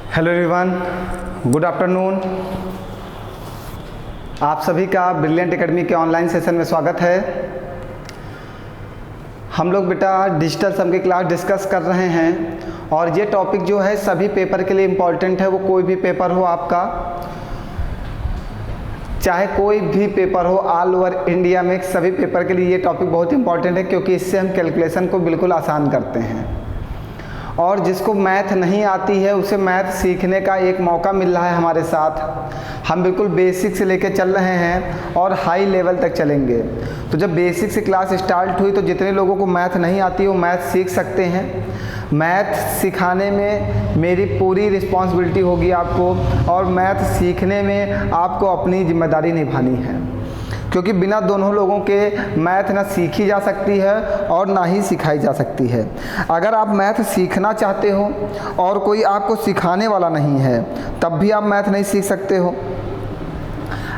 Hello everyone, good afternoon. आप सभी का ब्रिलियंट एकेडमी के ऑनलाइन सेशन में स्वागत है। हम लोग बेटा डिजिटल सम की क्लास डिस्कस कर रहे हैं और ये टॉपिक जो है सभी पेपर के लिए इम्पॉर्टेंट है। वो कोई भी पेपर हो आपका, चाहे कोई भी पेपर हो, ऑल ओवर इंडिया में सभी पेपर के लिए ये टॉपिक बहुत इंपॉर्टेंट है, क्योंकि इससे हम कैलकुलेशन को बिल्कुल आसान करते हैं। और जिसको मैथ नहीं आती है उसे मैथ सीखने का एक मौका मिल रहा है हमारे साथ। हम बिल्कुल बेसिक से लेकर चल रहे हैं और हाई लेवल तक चलेंगे। तो जब बेसिक से क्लास स्टार्ट हुई तो जितने लोगों को मैथ नहीं आती वो मैथ सीख सकते हैं। मैथ सिखाने में मेरी पूरी रिस्पॉन्सिबिलिटी होगी आपको, और मैथ सीखने में आपको अपनी जिम्मेदारी निभानी है, क्योंकि बिना दोनों लोगों के मैथ ना सीखी जा सकती है और ना ही सिखाई जा सकती है। अगर आप मैथ सीखना चाहते हो और कोई आपको सिखाने वाला नहीं है तब भी आप मैथ नहीं सीख सकते हो।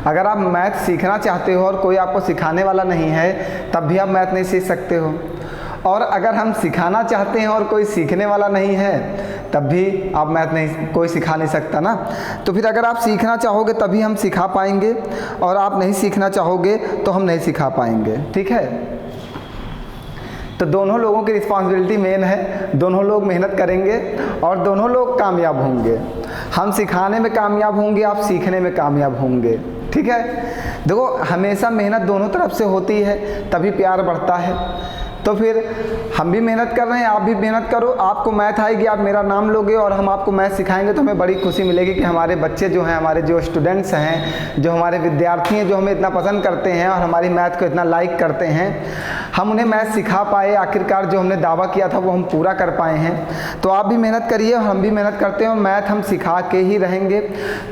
अगर आप मैथ सीखना चाहते हो और कोई आपको सिखाने वाला नहीं है तब भी आप मैथ नहीं सीख सकते हो। और अगर हम सिखाना चाहते हैं और कोई सीखने वाला नहीं है तब भी आप मैथ नहीं, कोई सिखा नहीं सकता ना। तो फिर अगर आप सीखना चाहोगे तभी हम सिखा पाएंगे, और आप नहीं सीखना चाहोगे तो हम नहीं सिखा पाएंगे। ठीक है, तो दोनों लोगों की रिस्पॉन्सिबिलिटी मेन है। दोनों लोग मेहनत करेंगे और दोनों लोग कामयाब होंगे। हम सिखाने में कामयाब होंगे, आप सीखने में कामयाब होंगे। ठीक है, देखो हमेशा मेहनत दोनों तरफ से होती है, तभी प्यार बढ़ता है। तो फिर हम भी मेहनत कर रहे हैं, आप भी मेहनत करो। आपको मैथ आएगी, आप मेरा नाम लोगे और हम आपको मैथ सिखाएंगे तो हमें बड़ी खुशी मिलेगी कि हमारे बच्चे जो हैं, हमारे जो स्टूडेंट्स हैं, जो हमारे विद्यार्थी हैं, जो हमें इतना पसंद करते हैं और हमारी मैथ को इतना लाइक करते हैं, हम उन्हें मैथ सिखा पाए। आखिरकार जो हमने दावा किया था वो हम पूरा कर पाए हैं। तो आप भी मेहनत करिए, हम भी मेहनत करते हैं और मैथ हम सिखा के ही रहेंगे।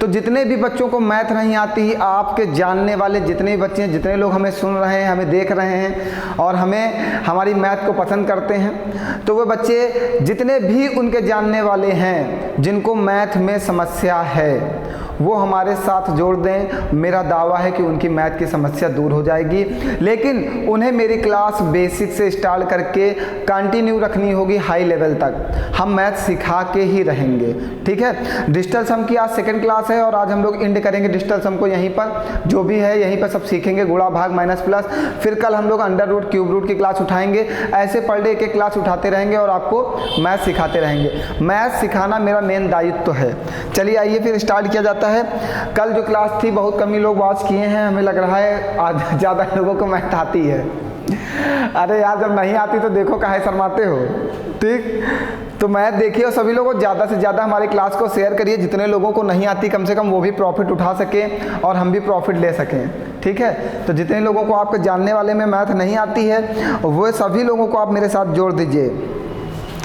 तो जितने भी बच्चों को मैथ नहीं आती, आपके जानने वाले जितने भी बच्चे हैं, जितने लोग हमें सुन रहे हैं, हमें देख रहे हैं और हमारी मैथ को पसंद करते हैं, तो वो बच्चे जितने भी उनके जानने वाले हैं जिनको मैथ में समस्या है वो हमारे साथ जोड़ दें। मेरा दावा है कि उनकी मैथ की समस्या दूर हो जाएगी। लेकिन उन्हें मेरी क्लास बेसिक से स्टार्ट करके कंटिन्यू रखनी होगी हाई लेवल तक। हम मैथ सिखा के ही रहेंगे। ठीक है, डिजिटल सम की आज सेकंड क्लास है और आज हम लोग एंड करेंगे डिजिटल सम को। यहीं पर जो भी है यहीं पर सब सीखेंगे, गुणा भाग माइनस प्लस। फिर कल हम लोग अंडर रूट क्यूब रूट की क्लास उठाएंगे। ऐसे पर डे एक क्लास उठाते रहेंगे और आपको मैथ सिखाते रहेंगे। मैथ सिखाना मेरा मेन दायित्व है। चलिए आइए फिर स्टार्ट किया जाता है। कल जो क्लास थी बहुत कम ही लोग वॉच किए हैं, हमें लग रहा है आज ज़्यादा लोगों को मैथ आती है। अरे यार, जब नहीं आती तो देखो काहे शर्माते हो। ठीक, तो मैथ देखिए और सभी लोगों ज़्यादा से ज़्यादा हमारी क्लास को शेयर करिए। जितने लोगों को नहीं आती कम से कम वो भी प्रॉफिट उठा सकें और हम भी प्रॉफिट ले सकें। ठीक है, तो जितने लोगों को आपके जानने वाले में मैथ नहीं आती है वो सभी लोगों को आप मेरे साथ जोड़ दीजिए।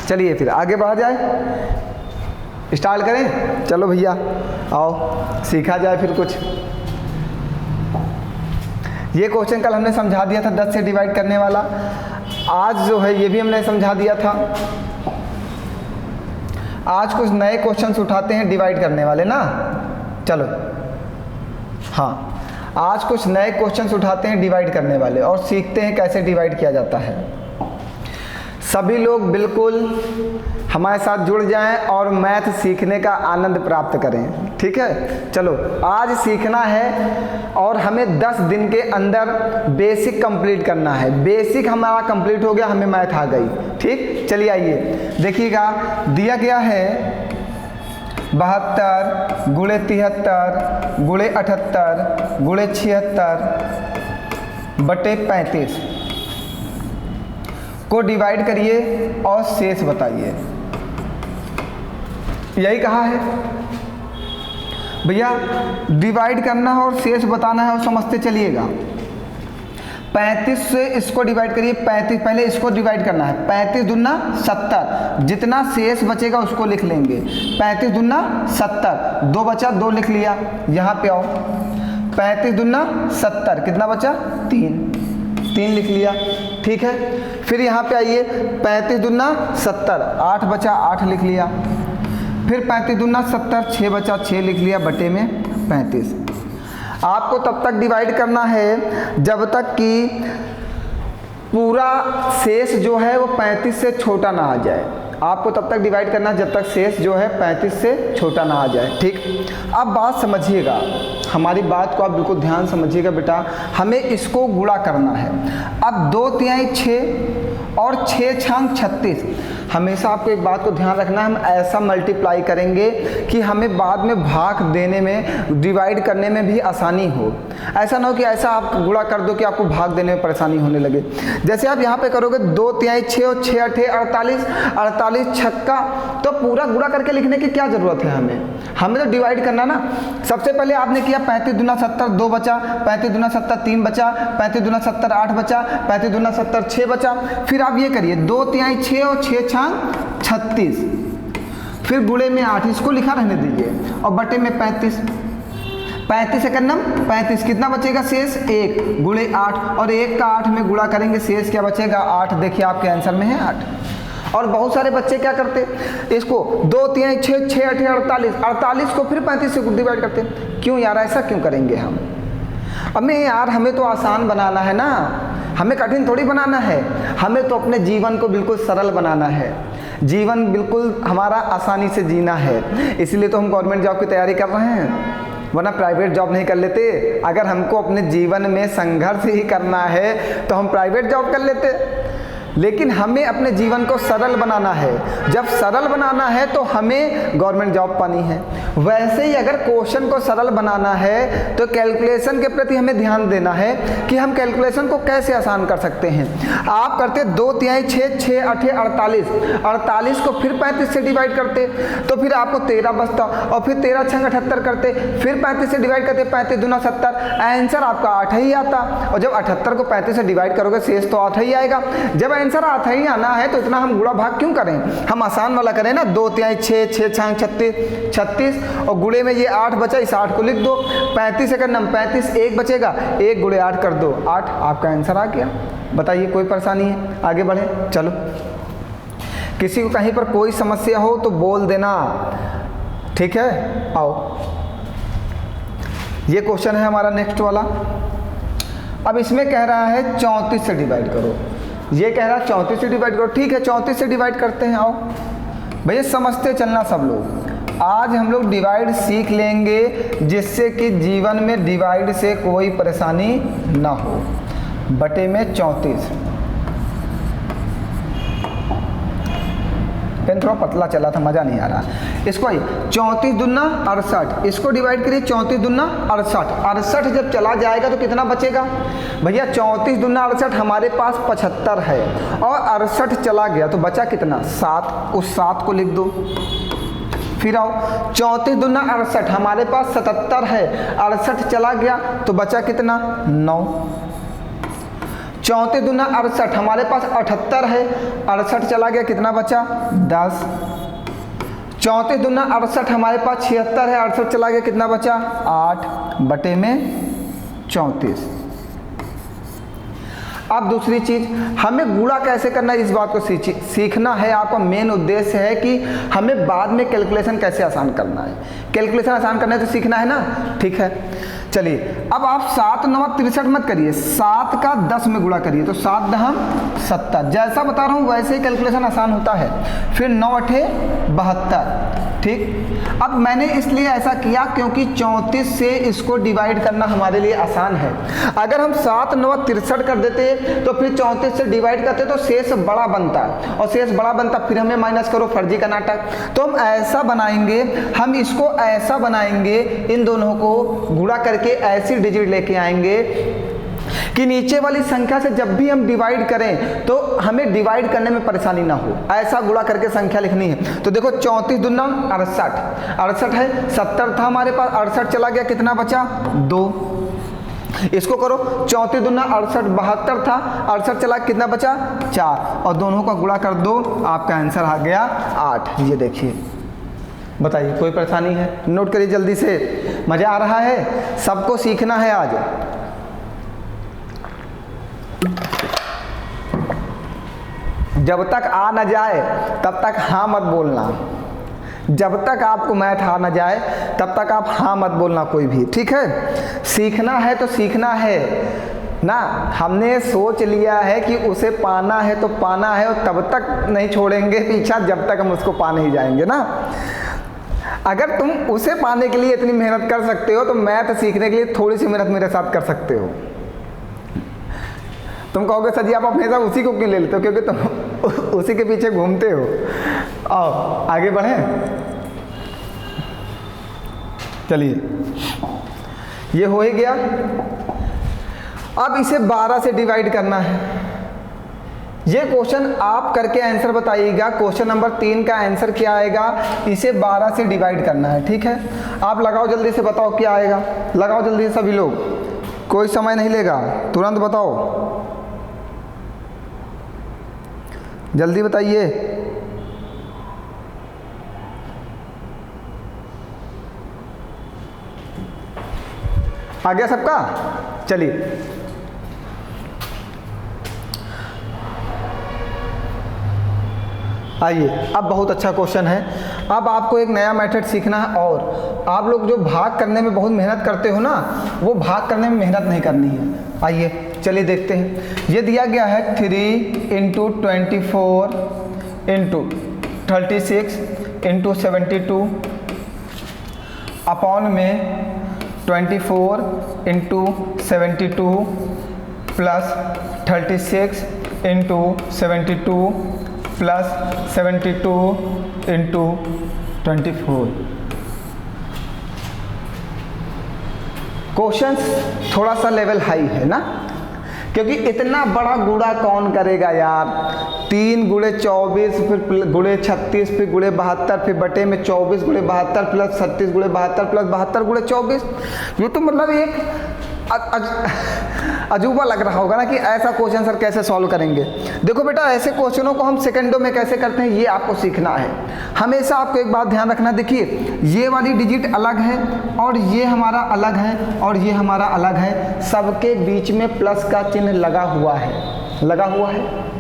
चलिए फिर आगे बढ़ा जाए, स्टार्ट करें। चलो भैया आओ सीखा जाए फिर कुछ। ये क्वेश्चन कल हमने समझा दिया था 10 से डिवाइड करने वाला। आज जो है ये भी हमने समझा दिया था। आज कुछ नए क्वेश्चंस उठाते हैं डिवाइड करने वाले ना। चलो हाँ, आज कुछ नए क्वेश्चंस उठाते हैं डिवाइड करने वाले और सीखते हैं कैसे डिवाइड किया जाता है। सभी लोग बिल्कुल हमारे साथ जुड़ जाएं और मैथ सीखने का आनंद प्राप्त करें। ठीक है, चलो आज सीखना है और हमें 10 दिन के अंदर बेसिक कंप्लीट करना है। बेसिक हमारा कंप्लीट हो गया, हमें मैथ आ गई। ठीक, चलिए आइए देखिएगा। दिया गया है 72 गुणे 73 गुणे 78 गुणे 76 बटे 35 को डिवाइड करिए और शेष बताइए। यही कहा है भैया, डिवाइड करना है और शेष बताना है और समझते चलिएगा। 35 से इसको डिवाइड करिए। 35 पहले इसको डिवाइड करना है। 35 दूना 70, जितना शेष बचेगा उसको लिख लेंगे। 35 दूना 70, 2 बचा, 2 लिख लिया। यहाँ पे आओ, 35 दूना 70 कितना बचा, 3 लिख लिया। ठीक है, फिर यहाँ पे आइए, 35 दूना 70, 8 बचा, 8 लिख लिया। फिर 35 दूना 70, 6 बचा, 6 लिख लिया बटे में 35। आपको तब तक डिवाइड करना है जब तक कि पूरा शेष जो है वो 35 से छोटा ना आ जाए। आपको तब तक डिवाइड करना है जब तक शेष जो है 35 से छोटा ना आ जाए। ठीक, अब बात समझिएगा, हमारी बात को आप बिल्कुल ध्यान समझिएगा बेटा। हमें इसको गुणा करना है। अब 2 तिहाई 6 और 6 छांग 36। हमेशा आपको एक बात को ध्यान रखना है, हम ऐसा मल्टीप्लाई करेंगे कि हमें बाद में भाग देने में, डिवाइड करने में भी आसानी हो। ऐसा ना हो कि ऐसा आप गुणा कर दो कि आपको भाग देने में परेशानी होने लगे। जैसे आप यहाँ पे करोगे 2 तिहाई 6 और 6 अठे 48, 48 छक्का, तो पूरा गुणा करके लिखने की क्या ज़रूरत है हमें तो डिवाइड करना ना। सबसे पहले आपने किया 35 दूना 70 2 बचा, 35 दूना 70 3 बचा, 35 दूना 70 8 बचा, 35 दूना 70 6 बचा। फिर आप ये करिए 2 तिहाई 6 और 6 छांग 36, फिर गुणे में 8, इसको लिखा रहने दीजिए, और बटे में 35। 35 एकन्नम 35, कितना बचेगा शेष 1, गुणे 8, और 1 का 8 में गुणा करेंगे, शेष क्या बचेगा 8। देखिए आपके आंसर में है 8। और बहुत सारे बच्चे क्या करते, इसको 2 तिहाई 6 6 अठे 48, 48 को फिर 35 से डिवाइड करते। क्यों यार, ऐसा क्यों करेंगे हम? अबे यार, हमें तो आसान बनाना है ना, हमें कठिन थोड़ी बनाना है। हमें तो अपने जीवन को बिल्कुल सरल बनाना है, जीवन बिल्कुल हमारा आसानी से जीना है। इसलिए तो हम गवर्नमेंट जॉब की तैयारी कर रहे हैं, वरना प्राइवेट जॉब नहीं कर लेते। अगर हमको अपने जीवन में संघर्ष ही करना है तो हम प्राइवेट जॉब कर लेते। लेकिन हमें अपने जीवन को सरल बनाना है। जब सरल बनाना है तो हमें गवर्नमेंट जॉब पानी है। वैसे ही अगर क्वेश्चन को सरल बनाना है तो कैलकुलेशन के प्रति हमें ध्यान देना है कि हम कैलकुलेशन को कैसे आसान कर सकते हैं। आप करते 2 तिहाई 6 6 अठे 48, 48 को फिर 35 से डिवाइड करते तो फिर आपको 13 बचता, और फिर 13 छंग 78 करते, फिर 35 से डिवाइड करते, 35 दूना 70, आंसर आपका 8 ही आता। और जब 78 को 35 से डिवाइड करोगे शेष तो 8 ही आएगा। जब आंसर 8 ही आना है तो इतना हम गुणा भाग क्यों करें, हम आसान वाला करें ना। 2 तिहाई 6 6 छांग 36, और गुणे में ये 8 बचा, इस 8 को लिख दो। 35 एकन्नम 35, 1 बचेगा, 1 गुणे 8 कर दो, 8 आपका आंसर आ गया। बताइए कोई परेशानी है? आगे बढ़े, चलो। किसी को कहीं पर कोई समस्या हो तो बोल देना, ठीक है। आओ, ये क्वेश्चन है हमारा नेक्स्ट वाला। अब इसमें कह रहा है 34 से डिवाइड करो, ये कह रहा है 34 से डिवाइड करो। ठीक है, 34 से डिवाइड करते हैं। आओ भैया, समझते चलना सब लोग। आज हम लोग डिवाइड सीख लेंगे जिससे कि जीवन में डिवाइड से कोई परेशानी ना हो। बटे में 34, पेन थोड़ा पतला चला था, मज़ा नहीं आ रहा। इसको 34 दूना 68, इसको डिवाइड करिए 34 दूना 68। 68 जब चला जाएगा तो कितना बचेगा भैया? 34 दूना 68, हमारे पास 75 है, और 68 चला गया तो बचा कितना? 7। उस 7 को लिख दो। फिर आओ, 34 दूना 68, हमारे पास 77 है, 68 चला गया तो बचा कितना? 9। 34 दूना 68, हमारे पास 78 है, 68 चला गया, कितना बचा? 10। 34 दूना 68, हमारे पास 76 है, 68 चला गया, कितना बचा? 8। बटे में 34। अब दूसरी चीज, हमें गुणा कैसे करना है, इस बात को सीखना है। आपका मेन उद्देश्य है कि हमें बाद में कैलकुलेशन कैसे आसान करना है। कैलकुलेशन आसान करना है तो सीखना है ना, ठीक है। चलिए, अब आप 7 9 63 मत करिए, 7 का 10 में गुणा करिए, तो 7 दहम 70। जैसा बता रहा हूँ वैसे ही कैलकुलेशन आसान होता है। फिर 9 अठे 72, ठीक। अब मैंने इसलिए ऐसा किया क्योंकि 34 से इसको डिवाइड करना हमारे लिए आसान है। अगर हम 7 9 63 कर देते तो फिर 34 से डिवाइड करते तो शेष बड़ा बनता, और शेष बड़ा बनता फिर हमें माइनस करो, फर्जी का नाटक। तो हम ऐसा बनाएंगे, हम इसको ऐसा बनाएंगे, इन दोनों को गुणा करके ऐसी डिजिट लेके आएंगे कि नीचे वाली संख्या से जब भी हम डिवाइड करें तो हमें डिवाइड करने में परेशानी ना हो। ऐसा गुणा करके संख्या लिखनी है। तो देखो 34 दूना 68, 68 है, 70 था हमारे पास, 68 चला गया, कितना बचा? 2। इसको करो, 34 दूना 68, 72 था, 68 चला, कितना बचा? 4, और दोनों का गुणा कर दो, आपका आंसर आ गया 8। ये देखिए, बताइए कोई परेशानी है? नोट करिए जल्दी से, मज़ा आ रहा है? सबको सीखना है आज। जब तक आ न जाए तब तक हाँ मत बोलना। जब तक आपको मैथ आ न जाए तब तक आप हाँ मत बोलना कोई भी, ठीक है। सीखना है तो सीखना है, ना, हमने सोच लिया है कि उसे पाना है तो पाना है, और तब तक नहीं छोड़ेंगे पीछा जब तक हम उसको पा नहीं जाएंगे ना। अगर तुम उसे पाने के लिए इतनी मेहनत कर सकते हो तो मैथ सीखने के लिए थोड़ी सी मेहनत मेरे साथ कर सकते हो। तुम कहोगे सर जी आप हमेशा उसी को क्यों ले लेते हो, क्योंकि तुम उसी के पीछे घूमते हो। आओ आगे बढ़ें। चलिए ये हो ही गया। अब इसे 12 से डिवाइड करना है। ये क्वेश्चन आप करके आंसर बताइएगा। क्वेश्चन नंबर 3 का आंसर क्या आएगा, इसे 12 से डिवाइड करना है। ठीक है, आप लगाओ जल्दी से, बताओ क्या आएगा। लगाओ जल्दी से सभी लोग, कोई समय नहीं लेगा, तुरंत बताओ, जल्दी बताइए। आ गया सबका? चलिए आइए, अब बहुत अच्छा क्वेश्चन है। अब आपको एक नया मेथड सीखना है, और आप लोग जो भाग करने में बहुत मेहनत करते हो ना, वो भाग करने में मेहनत नहीं करनी है। आइए चलिए देखते हैं। ये दिया गया है 3 × 24 × 36 × 72 अपॉन में 24 × 72 प्लस 36 × 72 प्लस 72 × 24। क्वेश्चन थोड़ा सा लेवल हाई है ना, क्योंकि इतना बड़ा गुणा कौन करेगा यार। 3 × 24 फिर गुणे 36 फिर गुणे 72 फिर बटे में 24 × 72 प्लस 36 × 72 प्लस 72 × 24। ये तो मतलब एक अजूबा लग रहा होगा ना कि ऐसा क्वेश्चन सर कैसे सॉल्व करेंगे। देखो बेटा, ऐसे क्वेश्चनों को हम सेकंडों में कैसे करते हैं ये आपको सीखना है। हमेशा आपको एक बात ध्यान रखना, देखिए ये वाली डिजिट अलग है और ये हमारा अलग है और ये हमारा अलग है, सबके बीच में प्लस का चिन्ह लगा हुआ है।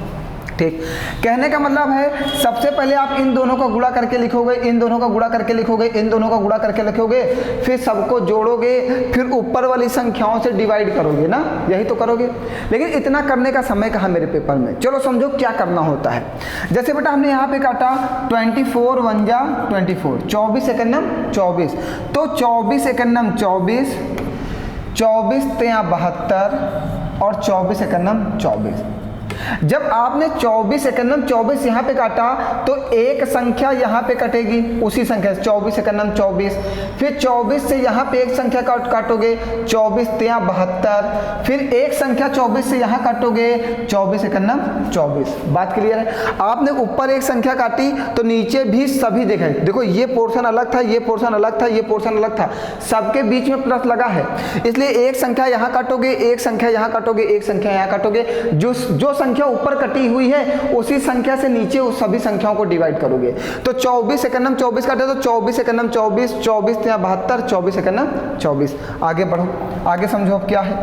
ठीक, कहने का मतलब है सबसे पहले आप इन दोनों का गुणा करके लिखोगे, इन दोनों का गुणा करके लिखोगे, इन दोनों का गुणा करके लिखोगे, फिर सबको जोड़ोगे, फिर ऊपर वाली संख्याओं से डिवाइड करोगे ना, यही तो करोगे। लेकिन इतना करने का समय कहाँ मेरे पेपर में। चलो समझो क्या करना होता है। जैसे बेटा हमने यहाँ पे काटा 24 × 1 = 24, 24 एकन्नम 24, तो 24 एकन्नम 24, 24 × 72 और 24 एकन्नम 24। जब आपने 24 एकन्नम 24 यहाँ पे काटा तो एक संख्या यहाँ पे कटेगी उसी संख्या से, 24 एकन्नम 24, फिर 24 से यहाँ पे एक संख्या काटोगे 24 × 72, फिर एक संख्या 24 से यहाँ काटोगे 24 एकन्नम 24। बात क्लियर है। आपने ऊपर एक संख्या काटी तो नीचे भी सभी देखे, देखो ये पोर्शन अलग था, ये पोर्शन अलग था, ये पोर्शन अलग था, सबके बीच में प्लस लगा है, इसलिए एक संख्या यहाँ काटोगे, एक संख्या यहाँ काटोगे, एक संख्या यहाँ काटोगे, जो संख्या ऊपर कटी हुई है उसी संख्या से नीचे उस सभी संख्याओं को डिवाइड करोगे। तो 24 एकन्नम 24 काटे तो 24 एकन्नम 24, 24 × 72, 24 एकन्नम 24। आगे बढ़ो, आगे समझो अब क्या है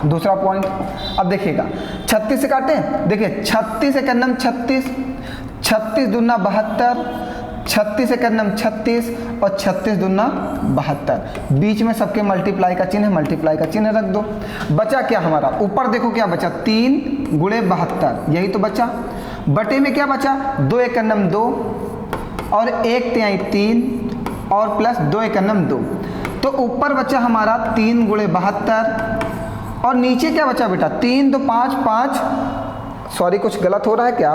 दूसरा पॉइंट। अब देखिएगा 36 से काटे, देखिए 36 एकन्नम 36, 36 दूना 72, 36 एकन्नम 36 और 36 दूना 72। बीच में सबके मल्टीप्लाई का चिन्ह है, मल्टीप्लाई का चिन्ह रख दो। बचा क्या हमारा, ऊपर देखो क्या बचा, 3 × 72, यही तो बचा। बटे में क्या बचा, 2 एकन्नम 2 और 1 तिहाई 3 और प्लस 2 एकन्नम 2, तो ऊपर बचा हमारा 3 × 72 और नीचे क्या बचा बेटा, 3 × 2 = 5, सॉरी कुछ गलत हो रहा है क्या,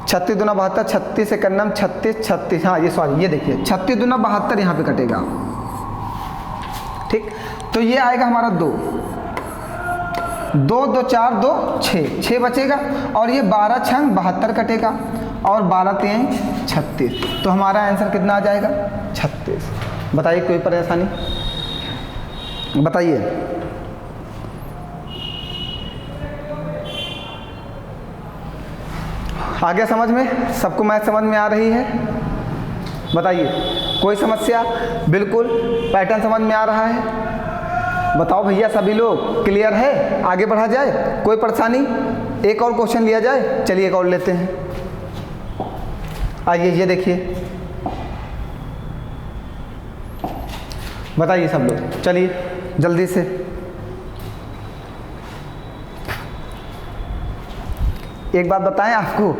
36 दूना 72, 36 एकन्नम 36, 36, हाँ ये सॉरी, ये देखिए 36 दूना 72 यहाँ पे कटेगा। ठीक, तो ये आएगा हमारा 2, 2 × 2 = 4, 2 = 6 बचेगा, और ये 12 × 6 = 72 कटेगा और 12 × 3 = 36। तो हमारा आंसर कितना आ जाएगा, 36। बताइए कोई परेशानी बताइए। आ गया समझ में, सबको मैथ समझ में आ रही है, बताइए कोई समस्या, बिल्कुल पैटर्न समझ में आ रहा है, बताओ भैया सभी लोग क्लियर है। आगे बढ़ा जाए, कोई परेशानी, एक और क्वेश्चन लिया जाए, चलिए एक और लेते हैं। आइए ये देखिए, बताइए सब लोग, चलिए जल्दी से। एक बात बताएं आपको,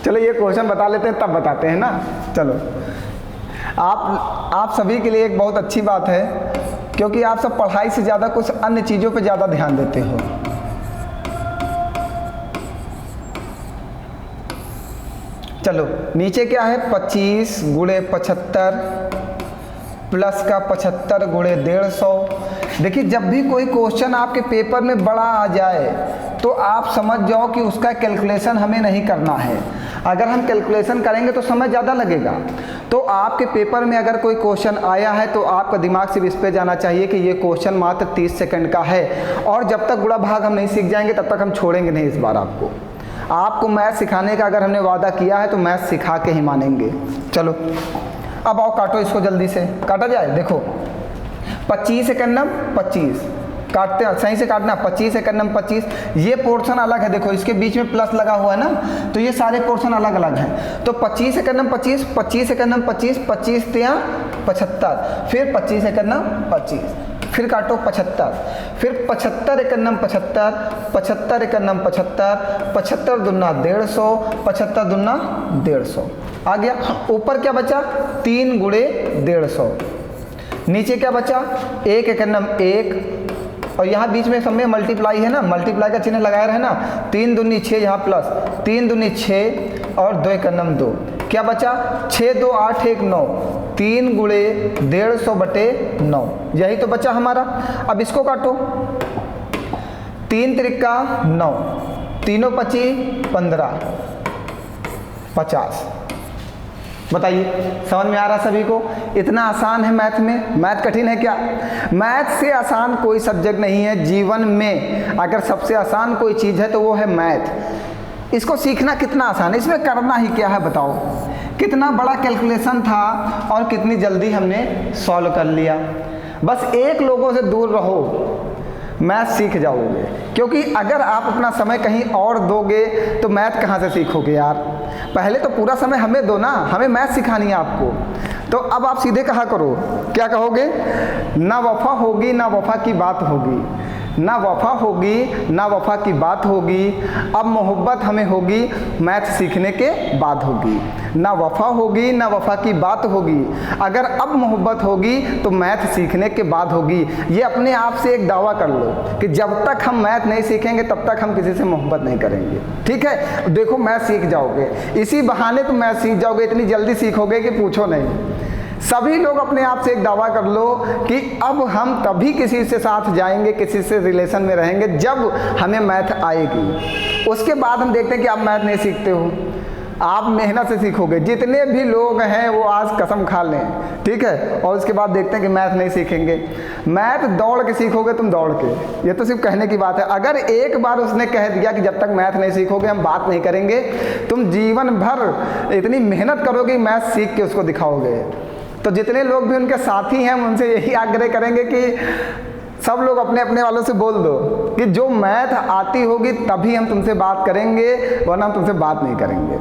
चलो ये क्वेश्चन बता लेते हैं तब बताते हैं ना। चलो आप सभी के लिए एक बहुत अच्छी बात है, क्योंकि आप सब पढ़ाई से ज़्यादा कुछ अन्य चीज़ों पे ज़्यादा ध्यान देते हो। चलो नीचे क्या है, 25 गुणे 75 प्लस का 75 गुणे 150। देखिए जब भी कोई क्वेश्चन आपके पेपर में बड़ा आ जाए तो आप समझ जाओ कि उसका कैलकुलेशन हमें नहीं करना है। अगर हम कैलकुलेशन करेंगे तो समय ज़्यादा लगेगा। तो आपके पेपर में अगर कोई क्वेश्चन आया है तो आपका दिमाग सिर्फ इस पे जाना चाहिए कि ये क्वेश्चन मात्र 30 सेकंड का है, और जब तक गुणा भाग हम नहीं सीख जाएंगे तब तक हम छोड़ेंगे नहीं। इस बार आपको मैथ सिखाने का अगर हमने वादा किया है तो मैथ सिखा के ही मानेंगे। चलो अब आओ काटो इसको, जल्दी से काटा जाए। देखो 25 एकन्नम 25 काटते हैं, सही से काटना। 25 एकन्नम 25, ये पोर्शन अलग है, देखो इसके बीच में प्लस लगा हुआ है ना, तो ये सारे पोर्शन अलग अलग हैं। तो 25 एकन्नम 25, 25 एकन्नम 25, 25 तिया 75, फिर 25 एकन्नम 25, फिर काटो 75, फिर 75 एकन्नम 75, 75 एकन्नम 75, 75 दुना 150, 75 दुना 150 आ गया। ऊपर क्या बचा, 3 गुणे 150। नीचे क्या बचा, 1 एकन्नम 1, और यहाँ बीच में सब में मल्टीप्लाई है ना, मल्टीप्लाई का चिन्ह लगाया रहे ना। 3 दूनी 6, यहाँ प्लस 3 दूनी 6 और 2 एकन्नम 2, क्या बचा 6 2 8 1 9, 3 गुणे 150 बटे 9, यही तो बचा हमारा। अब इसको काटो, 3 त्रिका 9, तीनों 25 15 50। बताइए समझ में आ रहा सभी को? इतना आसान है मैथ में? मैथ कठिन है क्या? मैथ से आसान कोई सब्जेक्ट नहीं है जीवन में। अगर सबसे आसान कोई चीज़ है तो वो है मैथ। इसको सीखना कितना आसान है, इसमें करना ही क्या है बताओ। कितना बड़ा कैलकुलेशन था और कितनी जल्दी हमने सॉल्व कर लिया। बस एक लोगों से दूर रहो, मैथ सीख जाओगे। क्योंकि अगर आप अपना समय कहीं और दोगे तो मैथ कहाँ से सीखोगे यार। पहले तो पूरा समय हमें दो ना, हमें मैथ सिखानी है आपको। तो अब आप सीधे कहा करो, क्या कहोगे, ना वफा होगी ना वफा की बात होगी, ना वफा होगी ना वफा की बात होगी, अब मोहब्बत हमें होगी मैथ सीखने के बाद होगी। ना वफा होगी ना वफा की बात होगी, अगर अब मोहब्बत होगी तो मैथ सीखने के बाद होगी। ये अपने आप से एक दावा कर लो कि जब तक हम मैथ नहीं सीखेंगे तब तक हम किसी से मोहब्बत नहीं करेंगे। ठीक है, देखो मैथ सीख जाओगे, इसी बहाने तुम मैथ सीख जाओगे, इतनी जल्दी सीखोगे कि पूछो नहीं। सभी लोग अपने आप से एक दावा कर लो कि अब हम तभी किसी से साथ जाएंगे, किसी से रिलेशन में रहेंगे जब हमें मैथ आएगी। उसके बाद हम देखते हैं कि आप मैथ नहीं सीखते हो, आप मेहनत से सीखोगे। जितने भी लोग हैं वो आज कसम खा लें, ठीक है, और उसके बाद देखते हैं कि मैथ नहीं सीखेंगे। मैथ दौड़ के सीखोगे तुम, दौड़ के। ये तो सिर्फ कहने की बात है। अगर एक बार उसने कह दिया कि जब तक मैथ नहीं सीखोगे हम बात नहीं करेंगे, तुम जीवन भर इतनी मेहनत करोगे मैथ सीख के उसको दिखाओगे। तो जितने लोग भी उनके साथी हैं उनसे यही आग्रह करेंगे कि सब लोग अपने अपने वालों से बोल दो कि जो मैथ आती होगी तभी हम तुमसे बात करेंगे, वरना हम तुमसे बात नहीं करेंगे।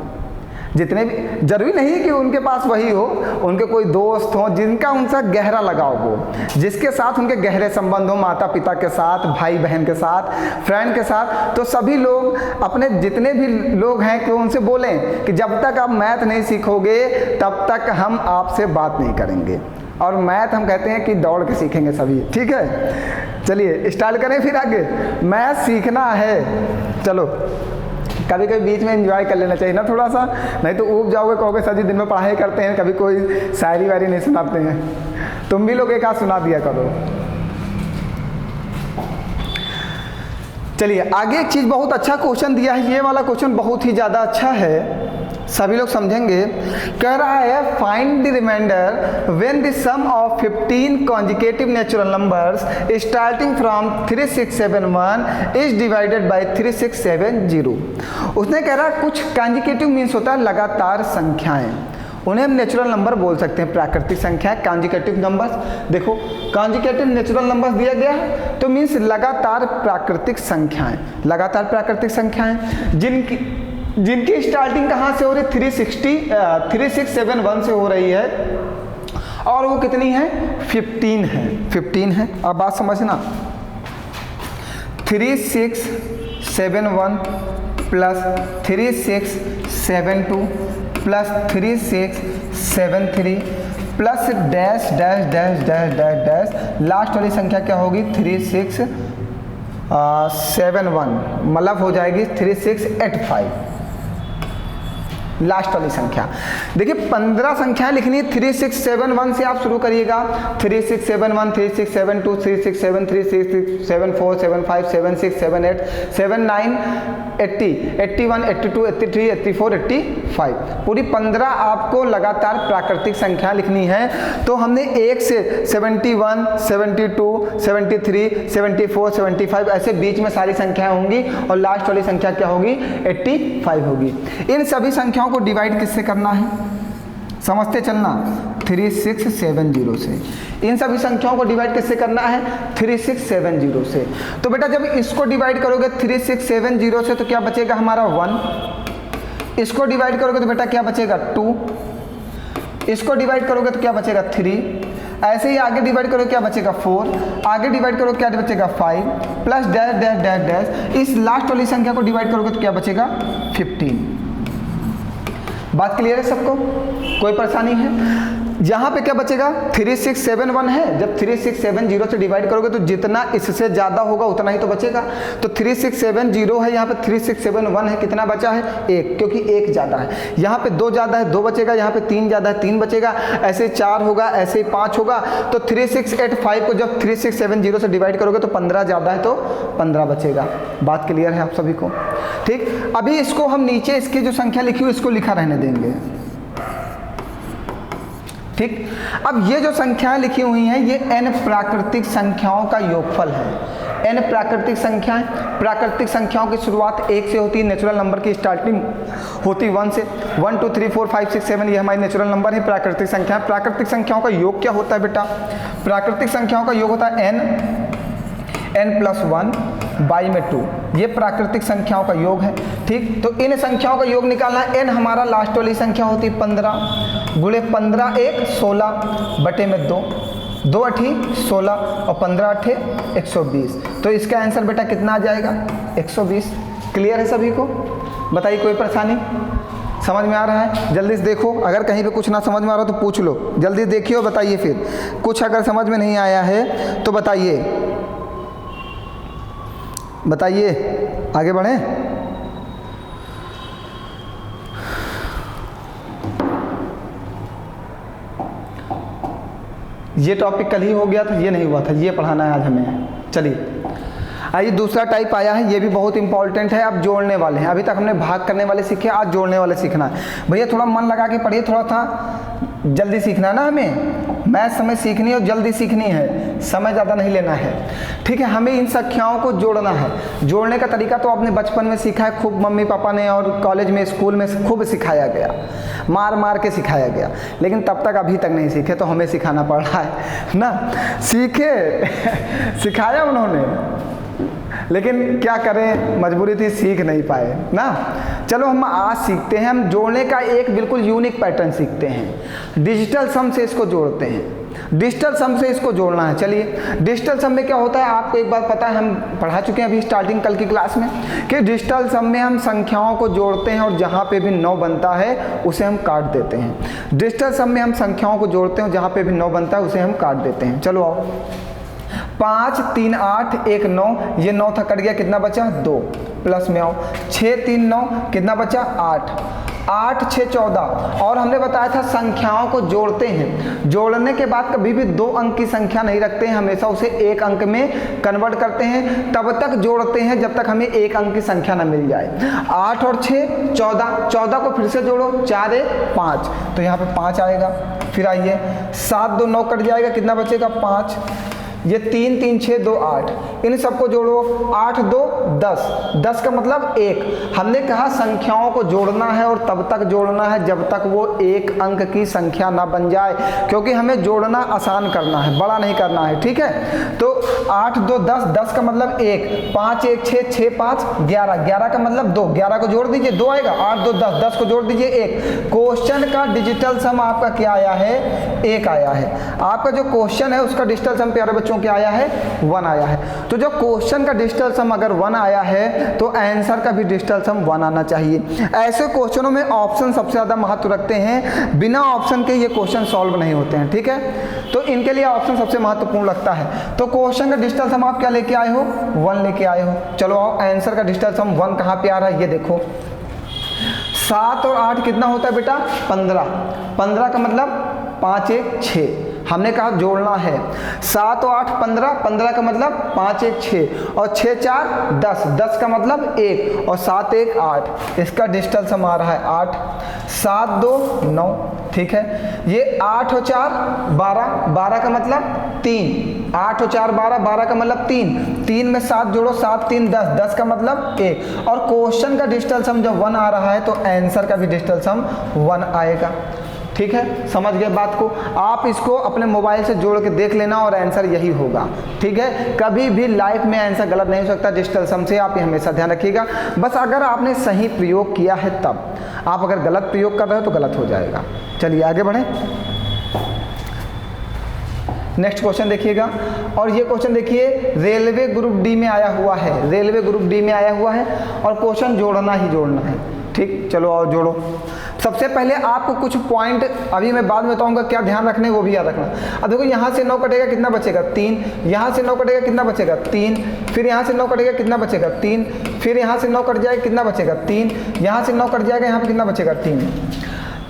जितने भी, जरूरी नहीं कि उनके पास वही हो, उनके कोई दोस्त हो जिनका उनसे गहरा लगाव हो, जिसके साथ उनके गहरे संबंध हो, माता पिता के साथ, भाई बहन के साथ, फ्रेंड के साथ। तो सभी लोग अपने जितने भी लोग हैं कि उनसे बोलें कि जब तक आप मैथ नहीं सीखोगे तब तक हम आपसे बात नहीं करेंगे। और मैथ हम कहते हैं कि दौड़ के सीखेंगे सभी। ठीक है, चलिए स्टार्ट करें फिर आगे। मैथ सीखना है, चलो कभी कभी बीच में एंजॉय कर लेना चाहिए ना थोड़ा सा, नहीं तो ऊब जाओगे, कहोगे सर जी दिन में पढ़ाई करते हैं, कभी कोई शायरी वायरी नहीं सुनाते हैं। तुम भी लोग एक आध सुना दिया करो। चलिए आगे एक चीज़, बहुत अच्छा क्वेश्चन दिया है, ये वाला क्वेश्चन बहुत ही ज़्यादा अच्छा है, सभी लोग समझेंगे। कह रहा है find the reminder when the sum of 15 consecutive natural numbers starting from 3671 is divided by 3670। उसने कह रहा है कुछ कॉन्जिकेटिव मीन्स होता है लगातार संख्याएं, उन्हें हम नेचुरल नंबर बोल सकते हैं, प्राकृतिक संख्याएं, कॉन्जिकेटिव नंबर्स। देखो कॉन्जिकेटिव नेचुरल नंबर्स दिया गया है तो मीन्स लगातार प्राकृतिक संख्याएं, लगातार प्राकृतिक संख्याएं जिनकी स्टार्टिंग कहाँ से हो रही है, 3671 से हो रही है, और वो कितनी है, 15 है, 15 है। अब बात समझना, 3671 plus 3672 plus 3673 plus dash dash dash dash dash dash, last वाली संख्या क्या होगी 3671, मतलब हो जाएगी 3685 लास्ट वाली संख्या। देखिए 15 संख्याएं लिखनी है, 3671 से आप शुरू करिएगा, 3671, 3672, 3673, 3674, 75, 76, 78, 79, 80, 81, 82, 83, 84, 85, पूरी 15 आपको लगातार प्राकृतिक संख्या लिखनी है। तो हमने 1 से 71, 72, 73, 74, 75 ऐसे बीच में सारी संख्याएं होंगी और लास्ट वाली संख्या क्या होगी 85 होगी। इन सभी संख्याओं को डिवाइड किससे करना है, समझते चलना, 3670 से। इन सभी संख्याओं को डिवाइड किससे करना है 3670 से। तो बेटा जब इसको डिवाइड करोगे 3670 से तो क्या बचेगा हमारा 1, इसको डिवाइड करोगे तो बेटा क्या बचेगा 2, इसको डिवाइड करोगे तो क्या बचेगा 3, ऐसे ही आगे डिवाइड करो क्या बचेगा 4, आगे डिवाइड करो क्या बचेगा 5 plus dash dash dash dash, इस लास्ट वाली संख्या को डिवाइड करोगे तो क्या बचेगा 15। बात क्लियर है सबको, कोई परेशानी है? यहाँ पे क्या बचेगा 3671 है, जब 3670 से डिवाइड करोगे तो जितना इससे ज़्यादा होगा उतना ही तो बचेगा। तो 3670 है, यहाँ पे 3671 है, कितना बचा है 1, क्योंकि 1 ज़्यादा है। यहाँ पे 2 ज़्यादा है 2 बचेगा, यहाँ पे 3 ज़्यादा है 3 बचेगा, ऐसे 4 होगा, ऐसे 5 होगा। तो 3685 को जब 3670 से डिवाइड करोगे तो 15 ज़्यादा है तो 15 बचेगा। बात क्लियर है आप सभी को? ठीक, अभी इसको हम नीचे इसकी जो संख्या लिखी हुई इसको लिखा रहने देंगे। ठीक, अब ये जो संख्याएं लिखी हुई हैं ये n प्राकृतिक संख्याओं का योगफल है। n प्राकृतिक संख्याएं, प्राकृतिक संख्याओं की शुरुआत 1 से होती है, नेचुरल नंबर की स्टार्टिंग होती 1 से। 1 2 3 4 5 6 7 ये हमारी नेचुरल नंबर है, प्राकृतिक संख्या। प्राकृतिक संख्याओं का योग क्या होता है बेटा? प्राकृतिक संख्याओं का योग होता है n+1 बाई में 2, ये प्राकृतिक संख्याओं का योग है। ठीक, तो इन संख्याओं का योग निकालना है। n हमारा लास्ट वाली संख्या होती है 15 गुणे 15 1 16 बटे में 2, 2 8 16 और 15 8 120। तो इसका आंसर बेटा कितना आ जाएगा 120। क्लियर है सभी को? बताइए कोई परेशानी? समझ में आ रहा है? जल्दी से देखो, अगर कहीं पे कुछ ना समझ में आ रहा तो पूछ लो, जल्दी देखिए और बताइए। फिर कुछ अगर समझ में नहीं आया है तो बताइए, बताइए, आगे बढ़ें। ये टॉपिक कल ही हो गया था, ये नहीं हुआ था, ये पढ़ाना है आज हमें। चलिए आइए दूसरा टाइप आया है, ये भी बहुत इंपॉर्टेंट है। अब जोड़ने वाले हैं, अभी तक हमने भाग करने वाले सीखे, आज जोड़ने वाले सीखना है। भैया थोड़ा मन लगा के पढ़िए, थोड़ा था जल्दी सीखना है ना, हमें मैथ समय सीखनी है और जल्दी सीखनी है, समय ज़्यादा नहीं लेना है। ठीक है, हमें इन संख्याओं को जोड़ना है। जोड़ने का तरीका तो आपने बचपन में सीखा है, खूब मम्मी पापा ने और कॉलेज में स्कूल में खूब सिखाया गया, मार मार के सिखाया गया, लेकिन तब तक अभी तक नहीं सीखे तो हमें सिखाना पड़ रहा है ना। सीखे सिखाया उन्होंने, लेकिन क्या करें, मजबूरी थी, सीख नहीं पाए ना। चलो हम आज सीखते हैं, हम जोड़ने का एक बिल्कुल यूनिक पैटर्न सीखते हैं। डिजिटल सम से इसको जोड़ते हैं, डिजिटल सम से इसको जोड़ना है। चलिए, डिजिटल सम में क्या होता है आपको एक बात पता है, हम पढ़ा चुके हैं अभी स्टार्टिंग कल की क्लास में, कि डिजिटल सम में हम संख्याओं को जोड़ते हैं और जहाँ पे भी 9 बनता है उसे हम काट देते हैं। डिजिटल सम में हम संख्याओं को जोड़ते हैं और जहाँ पे भी 9 बनता है उसे हम काट देते हैं। चलो आओ, 5 3 8 1 9, ये 9 था कट गया, कितना बचा 2, प्लस में आओ 6 3 9, कितना बचा 8, 8 6 14। और हमने बताया था संख्याओं को जोड़ते हैं, जोड़ने के बाद कभी भी 2 अंक की संख्या नहीं रखते हैं, हमेशा उसे 1 अंक में कन्वर्ट करते हैं, तब तक जोड़ते हैं जब तक हमें 1 अंक की संख्या ना मिल जाए। 8 और 6 14, 14 को फिर से जोड़ो, 4 1 5, तो यहाँ पे 5 आएगा। फिर आइए 7 2 9 कट जाएगा, कितना बचेगा 5, ये 3 3 6 2 8, इन सबको जोड़ो, 8 2 10, 10 का मतलब 1। हमने कहा संख्याओं को जोड़ना है और तब तक जोड़ना है जब तक वो 1 अंक की संख्या ना बन जाए, क्योंकि हमें जोड़ना आसान करना है, बड़ा नहीं करना है। ठीक है, तो 8 2 10, 10 का मतलब 1, 5 1 6, 6 5 11, 11 का मतलब 2, 11 को जोड़ दीजिए 2 आएगा, 8 2 10, 10 को जोड़ दीजिए 1। क्वेश्चन का डिजिटल सम आपका क्या आया है 1 आया है। आपका जो क्वेश्चन है उसका डिजिटल सम प्यारे बच्चों बच्चों क्या आया है, 1 आया है। तो जो क्वेश्चन का डिजिटल सम अगर 1 आया है तो आंसर का भी डिजिटल सम 1 आना चाहिए। ऐसे क्वेश्चनों में ऑप्शन सबसे ज़्यादा महत्व रखते हैं, बिना ऑप्शन के ये क्वेश्चन सॉल्व नहीं होते हैं, ठीक है। तो इनके लिए ऑप्शन सबसे महत्वपूर्ण लगता है। तो क्वेश्चन का डिजिटल सम आप क्या लेके आए हो, 1 लेके आए हो। चलो आओ, आंसर का डिजिटल सम 1 कहाँ पे आ रहा है, ये देखो 7 और 8 कितना होता है बेटा, 15। 15 का मतलब 5 1 6, हमने कहा जोड़ना है। 7 और 8 15, 15 का मतलब 5 1 6 और 6 4 10, 10 का मतलब 1 और 7 1 8। इसका डिजिटल सम आ रहा है 8, 7 2 9, ठीक है। ये 8 और 4 12, 12 का मतलब 3, 8 और 4 12, 12 का मतलब 3, 3 में 7 जोड़ो, 7 3 10, 10 का मतलब 1। और क्वेश्चन का डिजिटल सम जब 1 आ रहा है तो आंसर का भी डिजिटल सम 1 आएगा, ठीक है। समझ गए बात को। आप इसको अपने मोबाइल से जोड़ के देख लेना और आंसर यही होगा, ठीक है। कभी भी लाइफ में आंसर गलत नहीं हो सकता डिजिटल सम से, आप ये हमेशा ध्यान रखिएगा। बस अगर आपने सही प्रयोग किया है तब, आप अगर गलत प्रयोग कर रहे हो तो गलत हो जाएगा। चलिए आगे बढ़ें। नेक्स्ट क्वेश्चन देखिएगा, और ये क्वेश्चन देखिए रेलवे ग्रुप डी में आया हुआ है, रेलवे ग्रुप डी में आया हुआ है और क्वेश्चन जोड़ना ही जोड़ना है, ठीक। चलो आओ जोड़ो। सबसे पहले आपको कुछ पॉइंट अभी मैं बाद में बताऊंगा क्या ध्यान रखने, वो भी याद रखना। अब देखो यहाँ से 9 कटेगा कितना बचेगा, 3। यहाँ से 9 कटेगा कितना बचेगा, 3। फिर यहाँ से 9 कटेगा कितना बचेगा, 3। फिर यहाँ से 9 कट जाएगा कितना बचेगा, 3। यहाँ से 9 कट जाएगा, यहाँ पे कितना बचेगा, 3।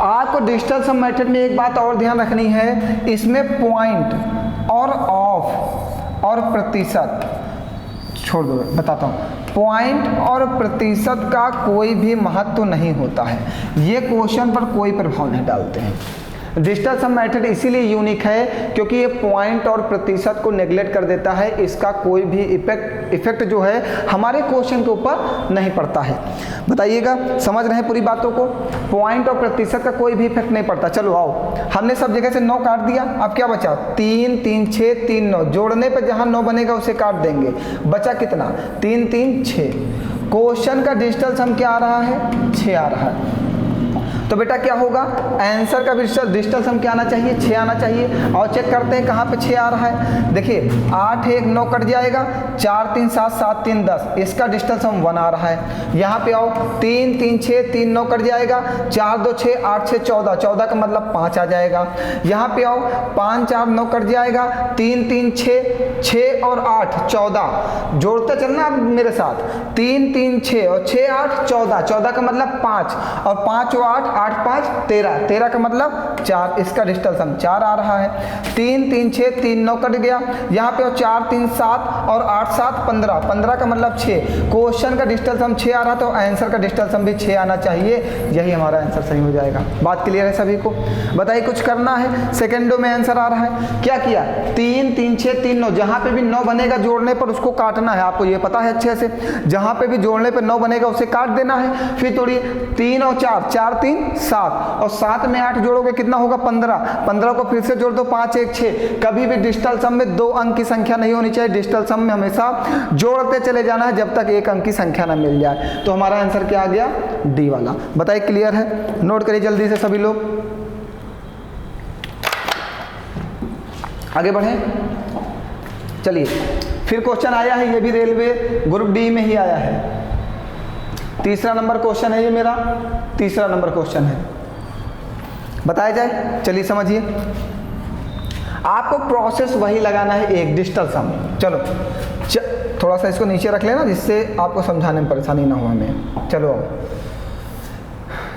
आपको डिजिटल सम मेथड में एक बात और ध्यान रखनी है, इसमें पॉइंट और ऑफ और प्रतिशत छोड़ दो, बताता हूँ। पॉइंट और प्रतिशत का कोई भी महत्व नहीं होता है, ये क्वेश्चन पर कोई प्रभाव नहीं डालते हैं। डिजिटल सम मेथड इसीलिए यूनिक है क्योंकि ये पॉइंट और प्रतिशत को नेगलेक्ट कर देता है, इसका कोई भी इफेक्ट जो है हमारे क्वेश्चन के ऊपर नहीं पड़ता है। बताइएगा, समझ रहे हैं पूरी बातों को। पॉइंट और प्रतिशत का कोई भी इफेक्ट नहीं पड़ता। चलो आओ, हमने सब जगह से 9 काट दिया, अब क्या बचा, 3 3 6 3 9। जोड़ने पर जहाँ 9 बनेगा उसे काट देंगे, बचा कितना, 3 3 6। क्वेश्चन का डिजिटल सम क्या आ रहा है, 6 आ रहा है। तो बेटा क्या होगा, आंसर का डिजिटल सम क्या आना चाहिए, 6 आना चाहिए। और चेक करते हैं कहाँ पे 6 आ रहा है। देखिए 8 1 9 कट जाएगा, 4 3 7 7 3 10, इसका डिजिटल सम 1 आ रहा है। यहाँ पे आओ, 3 3 6 3 9 कट जाएगा, 4 2 6 8 6 14, 14 का मतलब 5 आ जाएगा। यहाँ पे आओ, 5 4 9 कट जाएगा, 3 3 6 6 और 8 14, जोड़ते चलना आप मेरे साथ, 3 3 6 और 6 8 14, 14 का मतलब 5 और 5 और 8 8 5 13, 13 का मतलब 4, इसका डिजिटल सम 4 आ रहा है। 3 3 6 3 9 कट गया, यहाँ पे 4 3 7 और 8 7 15, 15 का मतलब 6। क्वेश्चन का डिजिटल सम 6 आ रहा तो आंसर का डिजिटल सम भी 6 आना चाहिए, यही हमारा आंसर सही हो जाएगा। बात क्लियर है सभी को? बताइए, कुछ करना है। सेकेंडो में आंसर आ रहा है, क्या किया, 3 3 6 3 9, जहाँ पे भी 9 बनेगा जोड़ने पर उसको काटना है, आपको ये पता है अच्छे से। जहाँ पे भी जोड़ने पर 9 बनेगा उसे काट देना है। फिर तोड़िए, 3 और 4, 4 3 7 और 7 में 8 जोड़ोगे कितना होगा, 15। 15 को फिर से जोड़ दो, 5 1 6। कभी भी डिजिटल सम में 2 अंक की संख्या नहीं होनी चाहिए, डिजिटल सम में हमेशा जोड़ते चले जाना है जब तक 1 अंक की संख्या ना मिल जाए। तो हमारा आंसर क्या आ गया, डी वाला। बताइए क्लियर है? नोट करिए जल्दी से सभी लोग, आगे बढ़ें। चलिए, फिर क्वेश्चन आया है, ये भी रेलवे ग्रुप डी में ही आया है। तीसरा नंबर क्वेश्चन है ये मेरा, तीसरा नंबर क्वेश्चन है, बताया जाए। चलिए समझिए, आपको प्रोसेस वही लगाना है, एक डिजिटल सम। चलो थोड़ा सा इसको नीचे रख लेना जिससे आपको समझाने में परेशानी ना हो हमें। चलो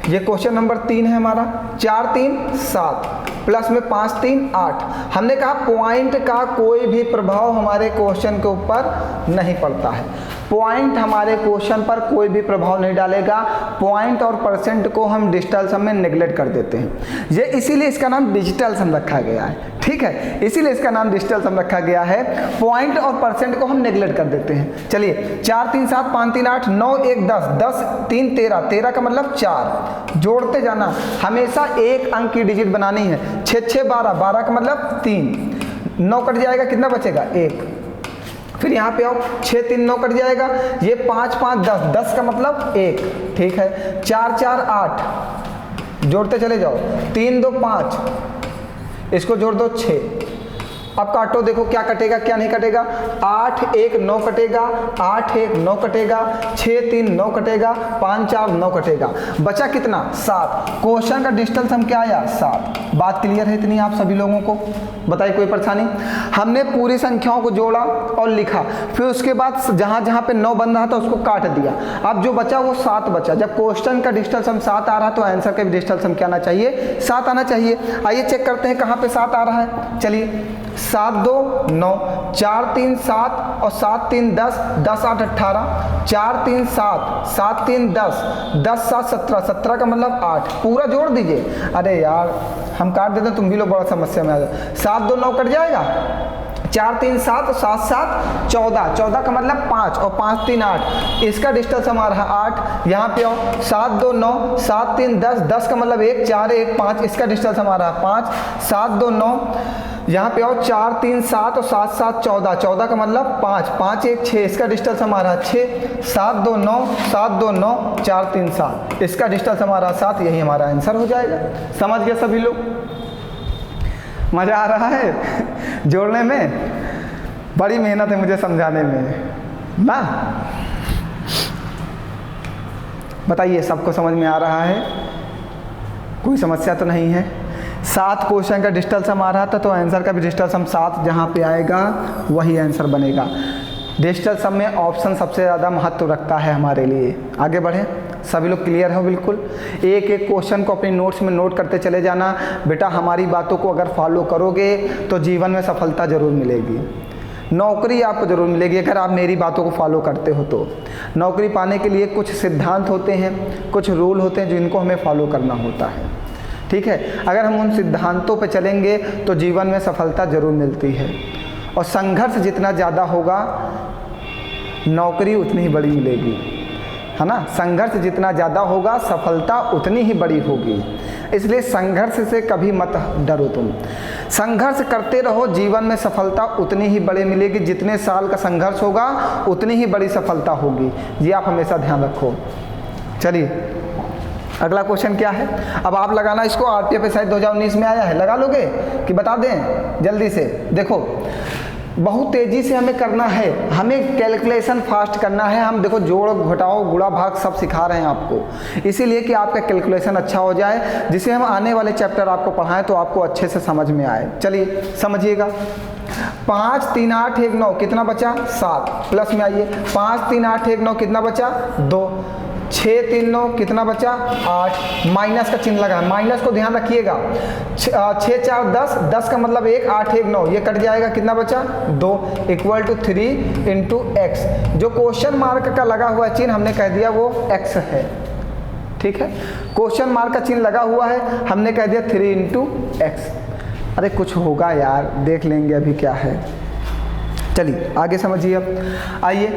ये क्वेश्चन नंबर 3 है हमारा। 4 3 7 प्लस में 5 3 8। हमने कहा पॉइंट का कोई भी प्रभाव हमारे क्वेश्चन के ऊपर नहीं पड़ता है। पॉइंट हमारे क्वेश्चन पर कोई भी प्रभाव नहीं डालेगा। पॉइंट और परसेंट को हम डिजिटल सम में नेगलेक्ट कर देते हैं, ये इसीलिए इसका नाम डिजिटल सम रखा गया है, ठीक है, इसीलिए इसका नाम डिजिटल सम रखा गया है। पॉइंट और परसेंट को हम नेगलेक्ट कर देते हैं। चलिए 4 3 7 5 3 8 9 1 10 10 3 13, 13 का मतलब 4, जोड़ते जाना, हमेशा 1 अंक की डिजिट बनानी है। 6 6 12, 12 का मतलब 3, 9 कट जाएगा, कितना बचेगा, 1। फिर यहाँ पे आओ, 6 3 9 कट जाएगा, ये 5 5 10, 10 का मतलब 1, ठीक है। 4 4 8, जोड़ते चले जाओ, 3 2 5, इसको जोड़ दो 6, अब काटो, देखो क्या कटेगा क्या नहीं कटेगा। 8 1 9 कटेगा, 8 1 9 कटेगा, 6 3 9 कटेगा, 5 4 9 कटेगा, बचा कितना 7। क्वेश्चन का डिजिटल सम क्या आया 7। बात क्लियर है इतनी आप सभी लोगों को? बताइए कोई परेशानी? हमने पूरी संख्याओं को जोड़ा और लिखा, फिर उसके बाद जहाँ जहाँ पे 9 बन रहा था उसको काट दिया। अब जो बचा वो 7 बचा। जब क्वेश्चन का डिजिटल सम 7 आ रहा तो आंसर का भी डिजिटल सम क्या आना चाहिए 7 आना चाहिए। आइए चेक करते हैं कहाँ पे 7 आ रहा है। चलिए 7 2 9, 4 3 7 और 7 3 10, 10 8 18, 4 3 7, 7 3 10, 10 7 17, 17 का मतलब 8, पूरा जोड़ दीजिए। अरे यार हम काट देते हैं, तुम भी लोग बड़ा समस्या में आ जाओ। 7 2 9 कट जाएगा, 4 3 7 और 7 7 14, 14 का मतलब 5 और 5 3 8, इसका डिजिटल सम आ रहा 8। यहाँ पे आओ 7 2 9, 7 3 10, 10 का मतलब 1, 4 1 5, इसका डिजिटल सम आ रहा 5। 7 2 9, यहाँ पे आओ 4 3 7 और 7 7 14, 14 का मतलब 5, 5 1 6, इसका डिजिटल सम आ रहा 6। 7 2 9, 7 2 9, 4 3 7, इसका डिजिटल सम आ रहा 7। यही हमारा आंसर हो जाएगा। समझ गए सभी लोग? मज़ा आ रहा है जोड़ने में? बड़ी मेहनत है मुझे समझाने में ना। बताइए सबको समझ में आ रहा है? कोई समस्या तो नहीं है? 7 क्वेश्चन का डिजिटल सम आ रहा था तो आंसर का भी डिजिटल सम 7 जहाँ पे आएगा वही आंसर बनेगा। डिजिटल सम में ऑप्शन सबसे ज़्यादा महत्व रखता है हमारे लिए। आगे बढ़ें, सभी लोग क्लियर हो बिल्कुल? एक एक क्वेश्चन को अपने नोट्स में नोट करते चले जाना। बेटा हमारी बातों को अगर फॉलो करोगे तो जीवन में सफलता ज़रूर मिलेगी, नौकरी आपको ज़रूर मिलेगी अगर आप मेरी बातों को फॉलो करते हो तो। नौकरी पाने के लिए कुछ सिद्धांत होते हैं, कुछ रूल होते हैं जिनको हमें फॉलो करना होता है, ठीक है? अगर हम उन सिद्धांतों पर चलेंगे तो जीवन में सफलता ज़रूर मिलती है। और संघर्ष जितना ज़्यादा होगा नौकरी उतनी ही बड़ी मिलेगी, है ना? संघर्ष जितना ज़्यादा होगा सफलता उतनी ही बड़ी होगी। इसलिए संघर्ष से कभी मत डरो तुम, संघर्ष करते रहो, जीवन में सफलता उतनी ही बड़ी मिलेगी। जितने साल का संघर्ष होगा उतनी ही बड़ी सफलता होगी, ये आप हमेशा ध्यान रखो। चलिए अगला क्वेश्चन क्या है? अब आप लगाना इसको, आरपीएफ शायद 2019 में आया है, लगा लोगे कि बता दें जल्दी से? देखो बहुत तेज़ी से हमें करना है, हमें कैलकुलेशन फास्ट करना है। हम देखो जोड़ घटाओ गुणा भाग सब सिखा रहे हैं आपको, इसीलिए कि आपका कैलकुलेशन अच्छा हो जाए, जिसे हम आने वाले चैप्टर आपको पढ़ाएं तो आपको अच्छे से समझ में आए। चलिए समझिएगा। 5 3 8 1 9 कितना बचा 7, प्लस में आइए 5 3 8 1 9 कितना बचा 2, 6 3 9 कितना बचा 8, माइनस का चिन्ह लगा, माइनस को ध्यान रखिएगा। 6 4 10, 10 का मतलब 1, 8 1 9, ये कट जाएगा, कितना बचा 2, इक्वल टू 3 इंटू एक्स। जो क्वेश्चन मार्क का लगा हुआ चिन्ह हमने कह दिया वो एक्स है, ठीक है? क्वेश्चन मार्क का चिन्ह लगा हुआ है, हमने कह दिया 3 इंटू एक्स। अरे कुछ होगा यार, देख लेंगे अभी क्या है। चलिए आगे समझिए। अब आइए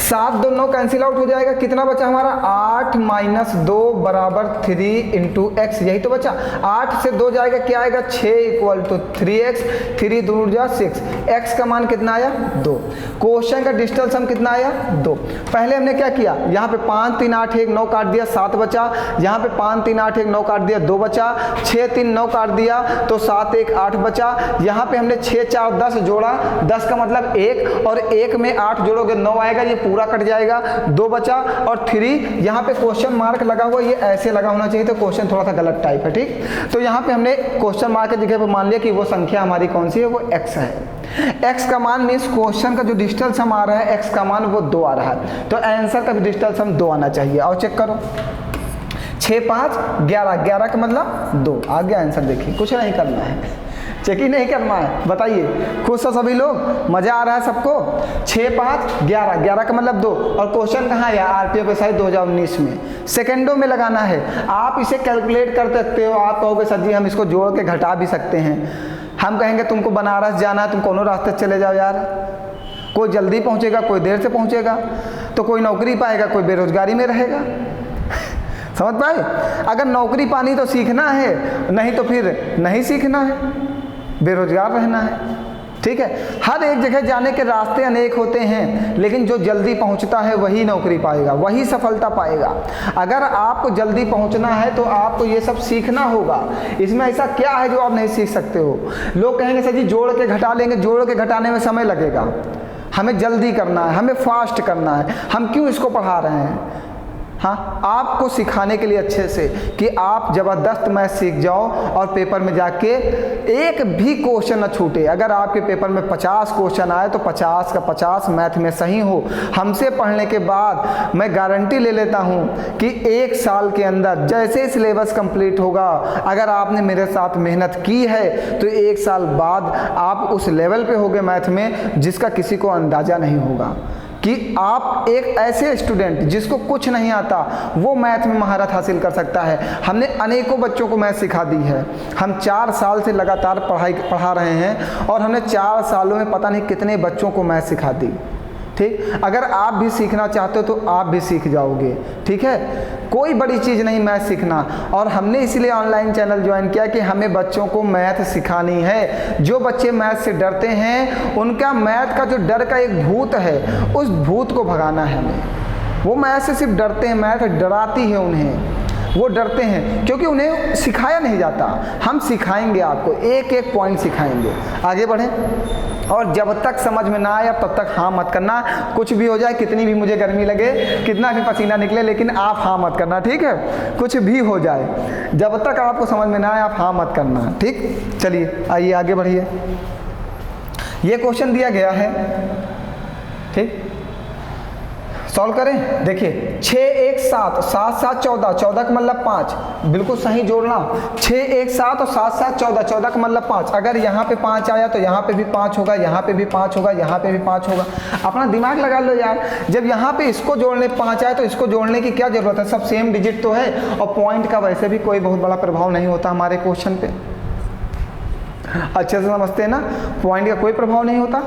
7 2 9 कैंसिल आउट हो जाएगा, कितना बचा हमारा 8 माइनस 2 बराबर 3 इंटू एक्स, यही तो बचा। 8 से 2 जाएगा क्या आएगा 6 इक्वल टू 3x, 3 दूर जा 6, x का मान कितना आया 2। क्वेश्चन का डिजिटल सम कितना आया 2। पहले हमने क्या किया, यहाँ पे 5 3 8 1 9 काट दिया 7 बचा, यहाँ पे 5 3 8 1 9 काट दिया 2 बचा, 6 3 9 काट दिया तो 7 1 8 बचा। यहाँ पे हमने 6 4 10 जोड़ा, 10 का मतलब 1 और 1 में 8 जोड़ोगे 9 आएगा, ये पूरा कट जाएगा, 2 बचा और 3। यहाँ पे क्वेश्चन मार्क लगा हुआ, ये ऐसे लगा होना चाहिए, तो क्वेश्चन थोड़ा सा गलत टाइप है, ठीक? तो यहाँ पे हमने क्वेश्चन मार्क की जगह पे मान लिया कि वो संख्या हमारी कौन सी है, वो x है। x का मान मीन्स क्वेश्चन का जो डिजिटल सम आ रहा है x का मान वो 2 आ रहा है, तो आंसर का भी डिजिटल सम 2 आना चाहिए। और चेक करो 6 5 11, 11 का मतलब 2 आ गया आंसर। देखिए कुछ नहीं करना है, चेक ही नहीं करना है। बताइए खुश हो सभी लोग, मज़ा आ रहा है सबको? 6 5 11, 11 का मतलब 2, और क्वेश्चन कहाँ है आरपीएफ शायद 2019 में, सेकंडों में लगाना है। आप इसे कैलकुलेट कर सकते हो, आप कहोगे सर जी हम इसको जोड़ के घटा भी सकते हैं। हम कहेंगे तुमको बनारस जाना है, तुम कोनो रास्ते चले जाओ यार, कोई जल्दी पहुँचेगा, कोई देर से पहुँचेगा, तो कोई नौकरी पाएगा, कोई बेरोजगारी में रहेगा। समझ पाए? अगर नौकरी पानी तो सीखना है, नहीं तो फिर नहीं सीखना है, बेरोजगार रहना है। ठीक है। हर एक जगह जाने के रास्ते अनेक होते हैं, लेकिन जो जल्दी पहुंचता है वही नौकरी पाएगा, वही सफलता पाएगा। अगर आपको जल्दी पहुंचना है तो आपको ये सब सीखना होगा। इसमें ऐसा क्या है जो आप नहीं सीख सकते हो? लोग कहेंगे सर जी जोड़ के घटा लेंगे, जोड़ के घटाने में समय लगेगा, हमें जल्दी करना है, हमें फास्ट करना है, हम क्यों इसको पढ़ा रहे हैं? हाँ, आपको सिखाने के लिए अच्छे से कि आप ज़बरदस्त मैथ सीख जाओ और पेपर में जाके एक भी क्वेश्चन न छूटे। अगर आपके पेपर में 50 क्वेश्चन आए तो 50 का 50 मैथ में सही हो। हमसे पढ़ने के बाद मैं गारंटी ले लेता हूँ कि 1 साल के अंदर जैसे ही सिलेबस कंप्लीट होगा, अगर आपने मेरे साथ मेहनत की है तो 1 साल बाद आप उस लेवल पे होगे मैथ में जिसका किसी को अंदाज़ा नहीं होगा। कि आप एक ऐसे स्टूडेंट जिसको कुछ नहीं आता वो मैथ में महारत हासिल कर सकता है। हमने अनेकों बच्चों को मैथ सिखा दी है। हम 4 साल से लगातार पढ़ा रहे हैं और हमने 4 सालों में पता नहीं कितने बच्चों को मैथ सिखा दी। ठीक, अगर आप भी सीखना चाहते हो तो आप भी सीख जाओगे। ठीक है, कोई बड़ी चीज़ नहीं मैथ सीखना। और हमने इसलिए ऑनलाइन चैनल ज्वाइन किया कि हमें बच्चों को मैथ सिखानी है। जो बच्चे मैथ से डरते हैं, उनका मैथ का जो डर का एक भूत है, उस भूत को भगाना है हमें। वो मैथ से सिर्फ डरते हैं, मैथ डराती है उन्हें, वो डरते हैं क्योंकि उन्हें सिखाया नहीं जाता। हम सिखाएंगे आपको, एक एक पॉइंट सिखाएंगे। आगे बढ़ें। और जब तक समझ में ना आए तब तक हाँ मत करना। कुछ भी हो जाए, कितनी भी मुझे गर्मी लगे, कितना भी पसीना निकले, लेकिन आप हाँ मत करना, ठीक है? कुछ भी हो जाए, जब तक आपको समझ में ना आए आप हाँ मत करना, ठीक? चलिए आइए आगे बढ़िए। ये क्वेश्चन दिया गया है, ठीक, सॉल्व करें। देखिए 6 1 7 7 7 14, 14 का मतलब 5, बिल्कुल सही जोड़ना। 6 1 7 और 7 7 14, 14 का मतलब 5। अगर यहाँ पे 5 आया तो यहाँ पे भी 5 होगा, यहाँ पे भी 5 होगा, यहाँ पे भी 5 होगा। अपना दिमाग लगा लो यार, जब यहाँ पे इसको जोड़ने 5 आए तो इसको जोड़ने की क्या जरूरत है? सब सेम डिजिट तो है और पॉइंट का वैसे भी कोई बहुत बड़ा प्रभाव नहीं होता हमारे क्वेश्चन पे। अच्छे से समझते हैं ना, पॉइंट का कोई प्रभाव नहीं होता।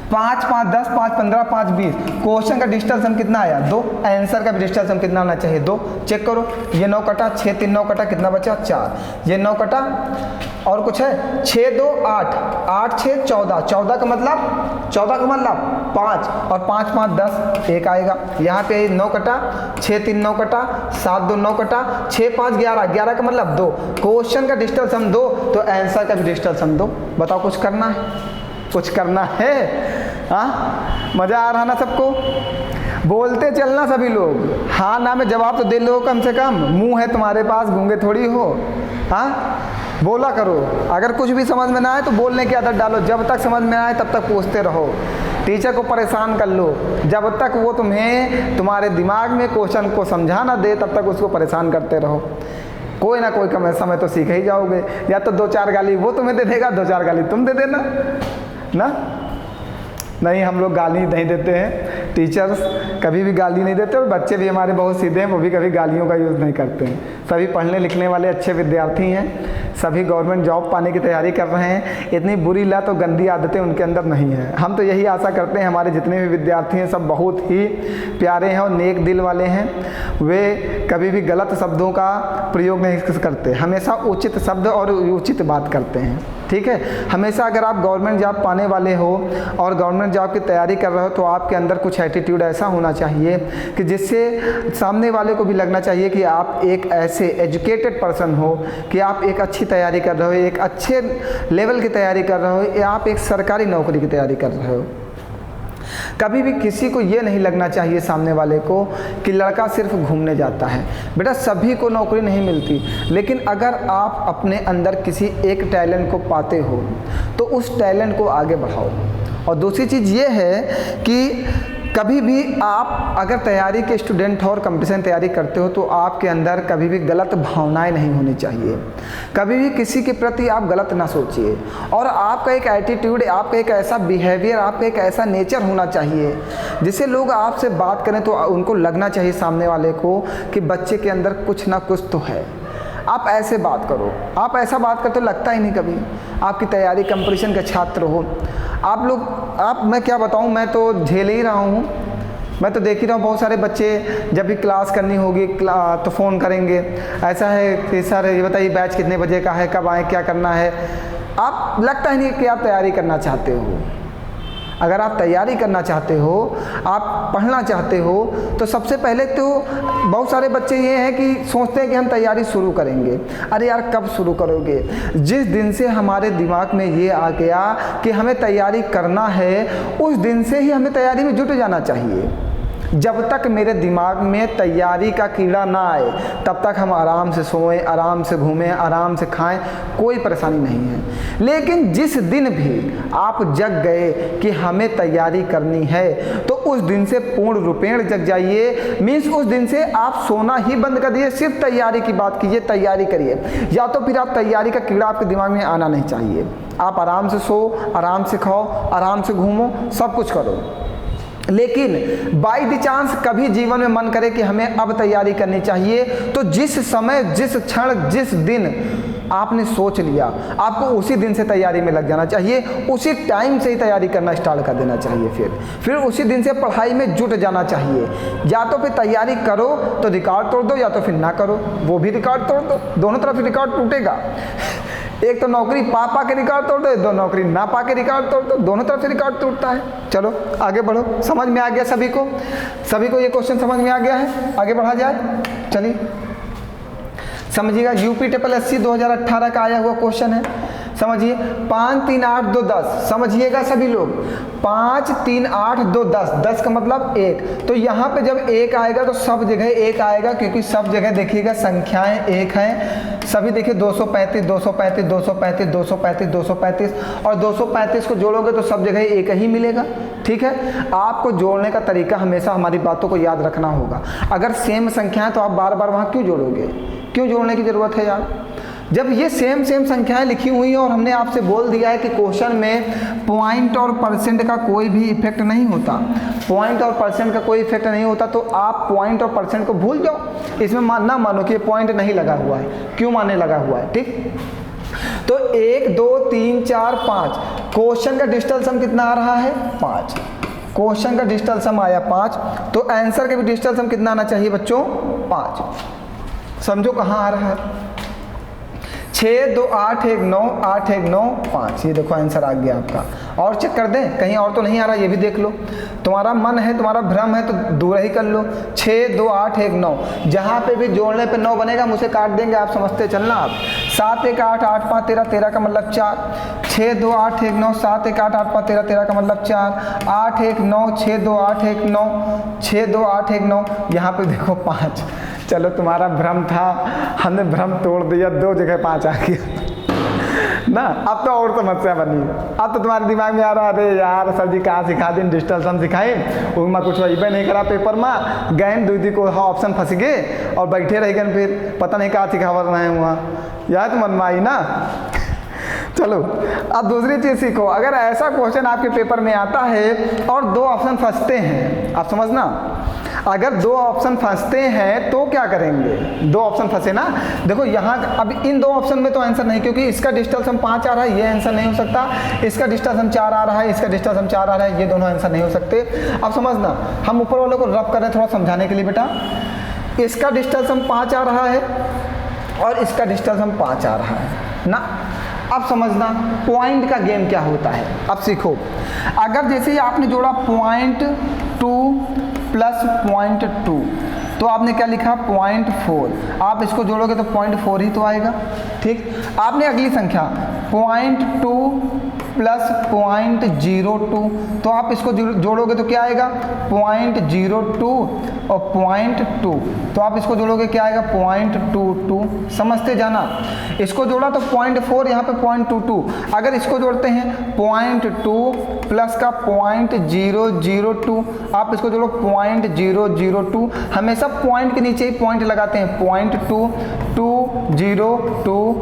5 5 10 5 15 5 20। क्वेश्चन का डिजिटल सम कितना आया? 2। आंसर का भी डिजिटल सम कितना आना चाहिए? 2। चेक करो, ये 9 कटा, 6 3 9 कटा, कितना बचा? 4। ये 9 कटा और कुछ है? 6 2 8, 8 6 14, 14 का मतलब 5 और 5 5 10, 1 आएगा। यहाँ पे 9 कटा, 6 3 9 कटा, 7 2 9 कटा, 6 5 11, 11 का मतलब 2। क्वेश्चन का डिजिटल सम 2 तो आंसर का भी डिजिटल सम 2। बताओ कुछ करना है? कुछ करना है? हाँ, मज़ा आ रहा ना सबको? बोलते चलना सभी लोग, हाँ ना में जवाब तो दे लो कम से कम। मुंह है तुम्हारे पास, गूंगे थोड़ी हो। हाँ, बोला करो। अगर कुछ भी समझ में ना आए तो बोलने की आदत डालो। जब तक समझ में आए तब तक पूछते रहो। टीचर को परेशान कर लो, जब तक वो तुम्हें तुम्हारे दिमाग में क्वेश्चन को समझा ना दे तब तक उसको परेशान करते रहो। कोई ना कोई कम समय तो सीख ही जाओगे। या तो 2-4 गाली वो तुम्हें दे देगा, 2-4 गाली तुम दे देना ना। नहीं, हम लोग गाली नहीं देते हैं, टीचर्स कभी भी गाली नहीं देते और बच्चे भी हमारे बहुत सीधे हैं, वो भी कभी गालियों का यूज़ नहीं करते हैं। सभी पढ़ने लिखने वाले अच्छे विद्यार्थी हैं, सभी गवर्नमेंट जॉब पाने की तैयारी कर रहे हैं। इतनी बुरी लत और गंदी आदतें उनके अंदर नहीं है। हम तो यही आशा करते हैं हमारे जितने भी विद्यार्थी हैं सब बहुत ही प्यारे हैं और नेक दिल वाले हैं। वे कभी भी गलत शब्दों का प्रयोग नहीं करते, हमेशा उचित शब्द और उचित बात करते हैं। ठीक है, हमेशा अगर आप गवर्नमेंट जॉब पाने वाले हो और गवर्नमेंट जॉब की तैयारी कर रहे हो तो आपके अंदर कुछ एटीट्यूड ऐसा होना चाहिए कि जिससे सामने वाले को भी लगना चाहिए कि आप एक ऐसे एजुकेटेड पर्सन हो कि आप एक अच्छी तैयारी कर रहे हो, एक अच्छे लेवल की तैयारी कर रहे हो, या आप एक सरकारी नौकरी की तैयारी कर रहे हो। कभी भी किसी को ये नहीं लगना चाहिए सामने वाले को कि लड़का सिर्फ घूमने जाता है। बेटा सभी को नौकरी नहीं मिलती, लेकिन अगर आप अपने अंदर किसी एक टैलेंट को पाते हो तो उस टैलेंट को आगे बढ़ाओ। और दूसरी चीज़ ये है कि कभी भी आप अगर तैयारी के स्टूडेंट हो और कंपटीशन तैयारी करते हो तो आपके अंदर कभी भी गलत भावनाएं नहीं होनी चाहिए। कभी भी किसी के प्रति आप गलत ना सोचिए और आपका एक एटीट्यूड, आपका एक ऐसा बिहेवियर, आपका एक ऐसा नेचर होना चाहिए जिससे लोग आपसे बात करें तो उनको लगना चाहिए सामने वाले को कि बच्चे के अंदर कुछ ना कुछ तो है। आप ऐसे बात करो, आप ऐसा बात करते तो लगता ही नहीं कभी आपकी तैयारी कंपटीशन के छात्र हो आप लोग। मैं क्या बताऊं, मैं तो झेल ही रहा हूं। मैं तो देख ही रहा हूँ बहुत सारे बच्चे जब भी क्लास करनी होगी तो फ़ोन करेंगे, ऐसा है कि सर ये बताइए बैच कितने बजे का है, कब आए, क्या करना है। आप लगता ही नहीं कि आप तैयारी करना चाहते हो। अगर आप तैयारी करना चाहते हो, आप पढ़ना चाहते हो, तो सबसे पहले तो बहुत सारे बच्चे ये हैं कि सोचते हैं कि हम तैयारी शुरू करेंगे। अरे यार, कब शुरू करोगे? जिस दिन से हमारे दिमाग में ये आ गया कि हमें तैयारी करना है, उस दिन से ही हमें तैयारी में जुट जाना चाहिए। जब तक मेरे दिमाग में तैयारी का कीड़ा ना आए, तब तक हम आराम से सोएं, आराम से घूमें, आराम से खाएं, कोई परेशानी नहीं है। लेकिन जिस दिन भी आप जग गए कि हमें तैयारी करनी है, तो उस दिन से पूर्ण रूपेण जग जाइए। मीन्स उस दिन से आप सोना ही बंद कर दिए, सिर्फ तैयारी की बात कीजिए, तैयारी करिए। या तो फिर आप तैयारी का कीड़ा आपके दिमाग में आना नहीं चाहिए। आप आराम से सो, आराम से खाओ, आराम से घूमो, सब कुछ करो। लेकिन बाई द चांस कभी जीवन में मन करे कि हमें अब तैयारी करनी चाहिए, तो जिस समय, जिस क्षण, जिस दिन आपने सोच लिया, आपको उसी दिन से तैयारी में लग जाना चाहिए। उसी टाइम से ही तैयारी करना स्टार्ट कर देना चाहिए। फिर उसी दिन से पढ़ाई में जुट जाना चाहिए। या तो फिर तैयारी करो तो रिकॉर्ड तोड़ दो, या तो फिर ना करो, वो भी रिकॉर्ड तोड़ दो। दोनों तरफ रिकॉर्ड टूटेगा। एक तो नौकरी पा के रिकॉर्ड तोड़ दो, दो नौकरी ना पा के रिकॉर्ड तोड़ दो, दोनों तरफ से रिकॉर्ड टूटता है। चलो आगे बढ़ो। समझ में आ गया सभी को? सभी को ये क्वेश्चन समझ में आ गया है? आगे बढ़ा जाए, चलिए समझिएगा। यूपी SSC 2018 का आया हुआ क्वेश्चन है, समझिए। 5 3 8 2 10, समझिएगा सभी लोग। 5 3 8 2 10, 10 का मतलब 1। तो यहाँ पे जब 1 आएगा तो सब जगह 1 आएगा, क्योंकि सब जगह देखिएगा संख्याएं 1 हैं। सभी देखिए 235 235 235 235 235 और 235 को जोड़ोगे तो सब जगह 1 ही मिलेगा। ठीक है, आपको जोड़ने का तरीका हमेशा हमारी बातों को याद रखना होगा। अगर सेम संख्या है तो आप बार बार वहाँ क्यों जोड़ोगे? क्यों जोड़ने की ज़रूरत है यार? जब ये सेम संख्याएं लिखी हुई हैं और हमने आपसे बोल दिया है कि क्वेश्चन में पॉइंट और परसेंट का कोई भी इफेक्ट नहीं होता, पॉइंट और परसेंट का कोई इफेक्ट नहीं होता, तो आप पॉइंट और परसेंट को भूल जाओ। इसमें ना मानो कि ये पॉइंट नहीं लगा हुआ है, क्यों माने लगा हुआ है। ठीक, तो 1 2 3 4 5, क्वेश्चन का डिजिटल सम कितना आ रहा है? 5। क्वेश्चन का डिजिटल सम आया 5, तो आंसर का भी डिजिटल सम कितना आना चाहिए बच्चों? 5। समझो कहाँ आ रहा है। 6 2 8 1 9 8 1 9 5, ये देखो आंसर आ गया आपका। और चेक कर दें, कहीं और तो नहीं आ रहा, ये भी देख लो। तुम्हारा मन है, तुम्हारा भ्रम है तो दूर ही कर लो। 6 2 8 1 9, जहाँ पे भी जोड़ने पे 9 बनेगा मुझे काट देंगे, आप समझते चलना। आप 7 1 8 8 5 13, 13 का मतलब 4। 6 2 8 1 9 7 1 8 8 5 13, 13 का मतलब 4। 8 1 9 6 2 8 1 9 6 2 8 1 9, यहाँ पे देखो 5। चलो तुम्हारा भ्रम था, हमने भ्रम तोड़ दिया, 2 जगह 5 आ गया ना। अब तो और समस्या बनी। अब तो तुम्हारे दिमाग में आ रहा है, यार सर जी कहाँ सिखा दें, डिजिटल सम सिखाए, उसमें कुछ वही नहीं करा पेपर में, गए दूधी को ऑप्शन फंस गए और बैठे रह गए, फिर पता नहीं कहाँ सिखावा रहे हैं वहाँ। यार तो मन में आई ना। चलो अब दूसरी चीज़ सीखो। अगर ऐसा क्वेश्चन आपके पेपर में आता है और 2 ऑप्शन फंसते हैं, आप समझना, अगर 2 ऑप्शन फंसते हैं तो क्या करेंगे? 2 ऑप्शन फंसे ना, देखो यहाँ अब इन 2 ऑप्शन में तो आंसर नहीं, क्योंकि इसका डिजिटल सम 5 आ रहा है, ये आंसर नहीं हो सकता। इसका डिजिटल सम 4 आ रहा है, इसका डिजिटल सम 4 आ रहा है, ये दोनों आंसर नहीं हो सकते। अब समझना, हम ऊपर वालों को रब कर रहे हैं थोड़ा समझाने के लिए। बेटा इसका डिजिटल सम 5 आ रहा है और इसका डिजिटल सम 5 आ रहा है ना। अब समझना पॉइंट का गेम क्या होता है। अब सीखो, अगर जैसे ही आपने जोड़ा 0.2 प्लस 0.2, तो आपने क्या लिखा? 0.4। आप इसको जोड़ोगे तो 0.4 ही तो आएगा। ठीक, आपने अगली संख्या 0.2 प्लस 0.02, तो आप इसको जोड़ोगे तो क्या आएगा? 0.02 और 0.2, तो आप इसको जोड़ोगे क्या आएगा? 0.22। समझते जाना, इसको जोड़ा तो 0.4, यहाँ पे 0.22। अगर इसको जोड़ते हैं 0.2 प्लस का 0.002, आप इसको जोड़ो 0.002। हमेशा पॉइंट के नीचे ही पॉइंट लगाते हैं, 0.2202।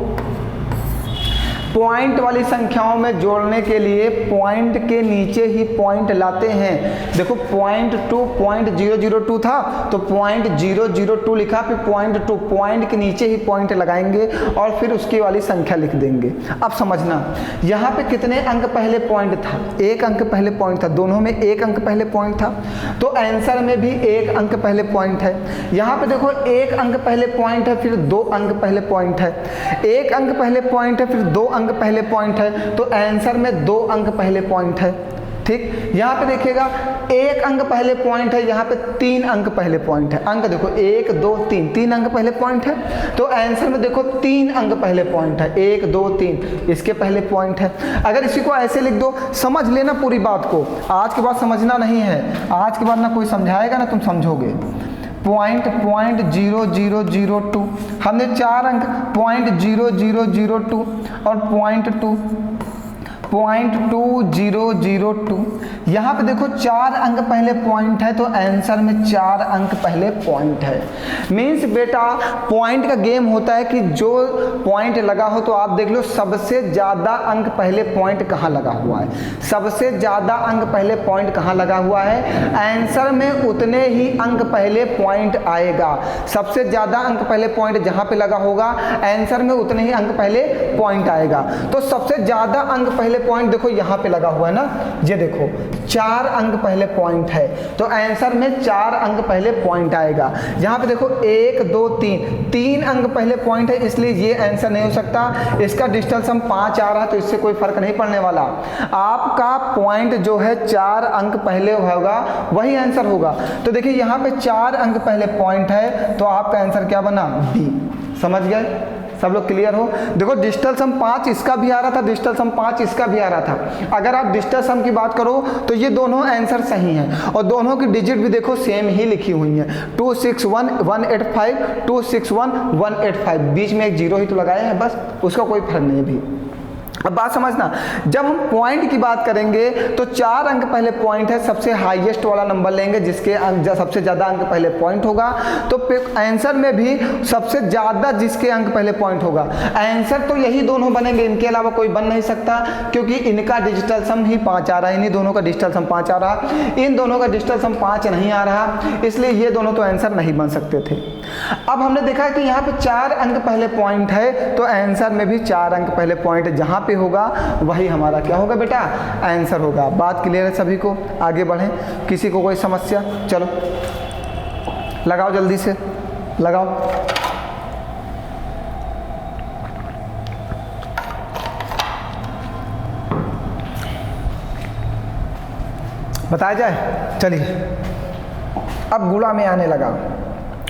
पॉइंट वाली संख्याओं में जोड़ने के लिए पॉइंट के नीचे ही पॉइंट लाते हैं। देखो 0.2 था तो 0.002 लिखा, फिर 0.2, पॉइंट के नीचे ही पॉइंट लगाएंगे और फिर उसकी वाली संख्या लिख देंगे। अब समझना, यहाँ पे कितने अंक पहले पॉइंट था? 1 अंक पहले पॉइंट था, दोनों में 1 अंक पहले पॉइंट था, तो आंसर में भी 1 अंक पहले पॉइंट है। यहाँ पे देखो 1 अंक पहले पॉइंट है, फिर 2 अंक पहले पॉइंट है, 1 अंक पहले पॉइंट है, फिर 2 अंक अंक पहले पॉइंट है, तो आंसर में 2 अंक पहले पॉइंट है। ठीक, यहाँ पे देखिएगा 1 अंक पहले पॉइंट है, यहाँ पे 3 अंक पहले पॉइंट है। अंक देखो 1 2 3, 3 अंक पहले पॉइंट है, तो आंसर में देखो 3 अंक पहले पॉइंट है, 1 2 3 इसके पहले पॉइंट है। अगर इसी को ऐसे लिख दो, समझ लेना पूरी बात को, आज के बाद समझना नहीं है, आज के बाद ना कोई समझाएगा ना तुम समझोगे। पॉइंट 0.0002, हमने 4 अंक 0.0002 और पॉइंट 2.2002, यहाँ पे देखो 4 अंक पहले पॉइंट है, तो आंसर में 4 अंक पहले पॉइंट है। मीन्स बेटा पॉइंट का गेम होता है कि जो पॉइंट लगा हो तो आप देख लो सबसे ज़्यादा अंक पहले पॉइंट कहाँ लगा हुआ है, सबसे ज़्यादा अंक पहले पॉइंट कहाँ लगा हुआ है, आंसर में उतने ही अंक पहले पॉइंट आएगा। सबसे ज़्यादा अंक पहले पॉइंट जहाँ पे लगा होगा आंसर में उतने ही अंक पहले पॉइंट आएगा। तो सबसे ज़्यादा अंक पहले पॉइंट देखो यहाँ पे लगा हुआ है ना, ये देखो 4 अंक पहले पॉइंट है, तो आंसर में 4 अंक पहले पॉइंट आएगा। यहाँ पे देखो 1 2 3 अंक पहले पॉइंट है, इसलिए ये आंसर नहीं हो सकता। इसका डिजिटल सम 5 आ रहा है, तो इससे कोई फर्क नहीं पड़ने वाला। आपका पॉइंट जो है 4 अंक पहले होगा वही आंसर होगा। तो देखिए यहाँ पे 4 अंक पहले पॉइंट है, तो आपका आंसर क्या बना, डी। समझ गए? सब लोग क्लियर हो? देखो डिजिटल सम 5 इसका भी आ रहा था, डिजिटल सम 5 इसका भी आ रहा था। अगर आप डिजिटल सम की बात करो तो ये दोनों आंसर सही हैं, और दोनों की डिजिट भी देखो सेम ही लिखी हुई है, 261185, 261185, बीच में एक 0 ही तो लगाया है बस, उसका कोई फर्क नहीं है भी। अब बात समझना, जब हम पॉइंट की बात करेंगे तो 4 अंक पहले पॉइंट है, सबसे हाईएस्ट वाला नंबर लेंगे जिसके अंक सबसे ज़्यादा अंक पहले पॉइंट होगा, तो आंसर में भी सबसे ज़्यादा जिसके अंक पहले पॉइंट होगा। आंसर तो यही दोनों बनेंगे, इनके अलावा कोई बन नहीं सकता, क्योंकि इनका डिजिटल सम ही 5 आ रहा है, इन्हीं दोनों का डिजिटल सम 5 आ रहा, इन दोनों का डिजिटल सम 5 नहीं आ रहा, इसलिए ये दोनों तो आंसर नहीं बन सकते थे। अब हमने देखा कि यहाँ पे 4 अंक पहले पॉइंट है, तो आंसर में भी 4 अंक पहले पॉइंट जहाँ पे होगा वही हमारा क्या होगा बेटा, आंसर होगा। बात क्लियर है सभी को? आगे बढ़ें, किसी को कोई समस्या? चलो लगाओ, जल्दी से लगाओ। बताया जाए? चलिए अब गुणा में आने लगा,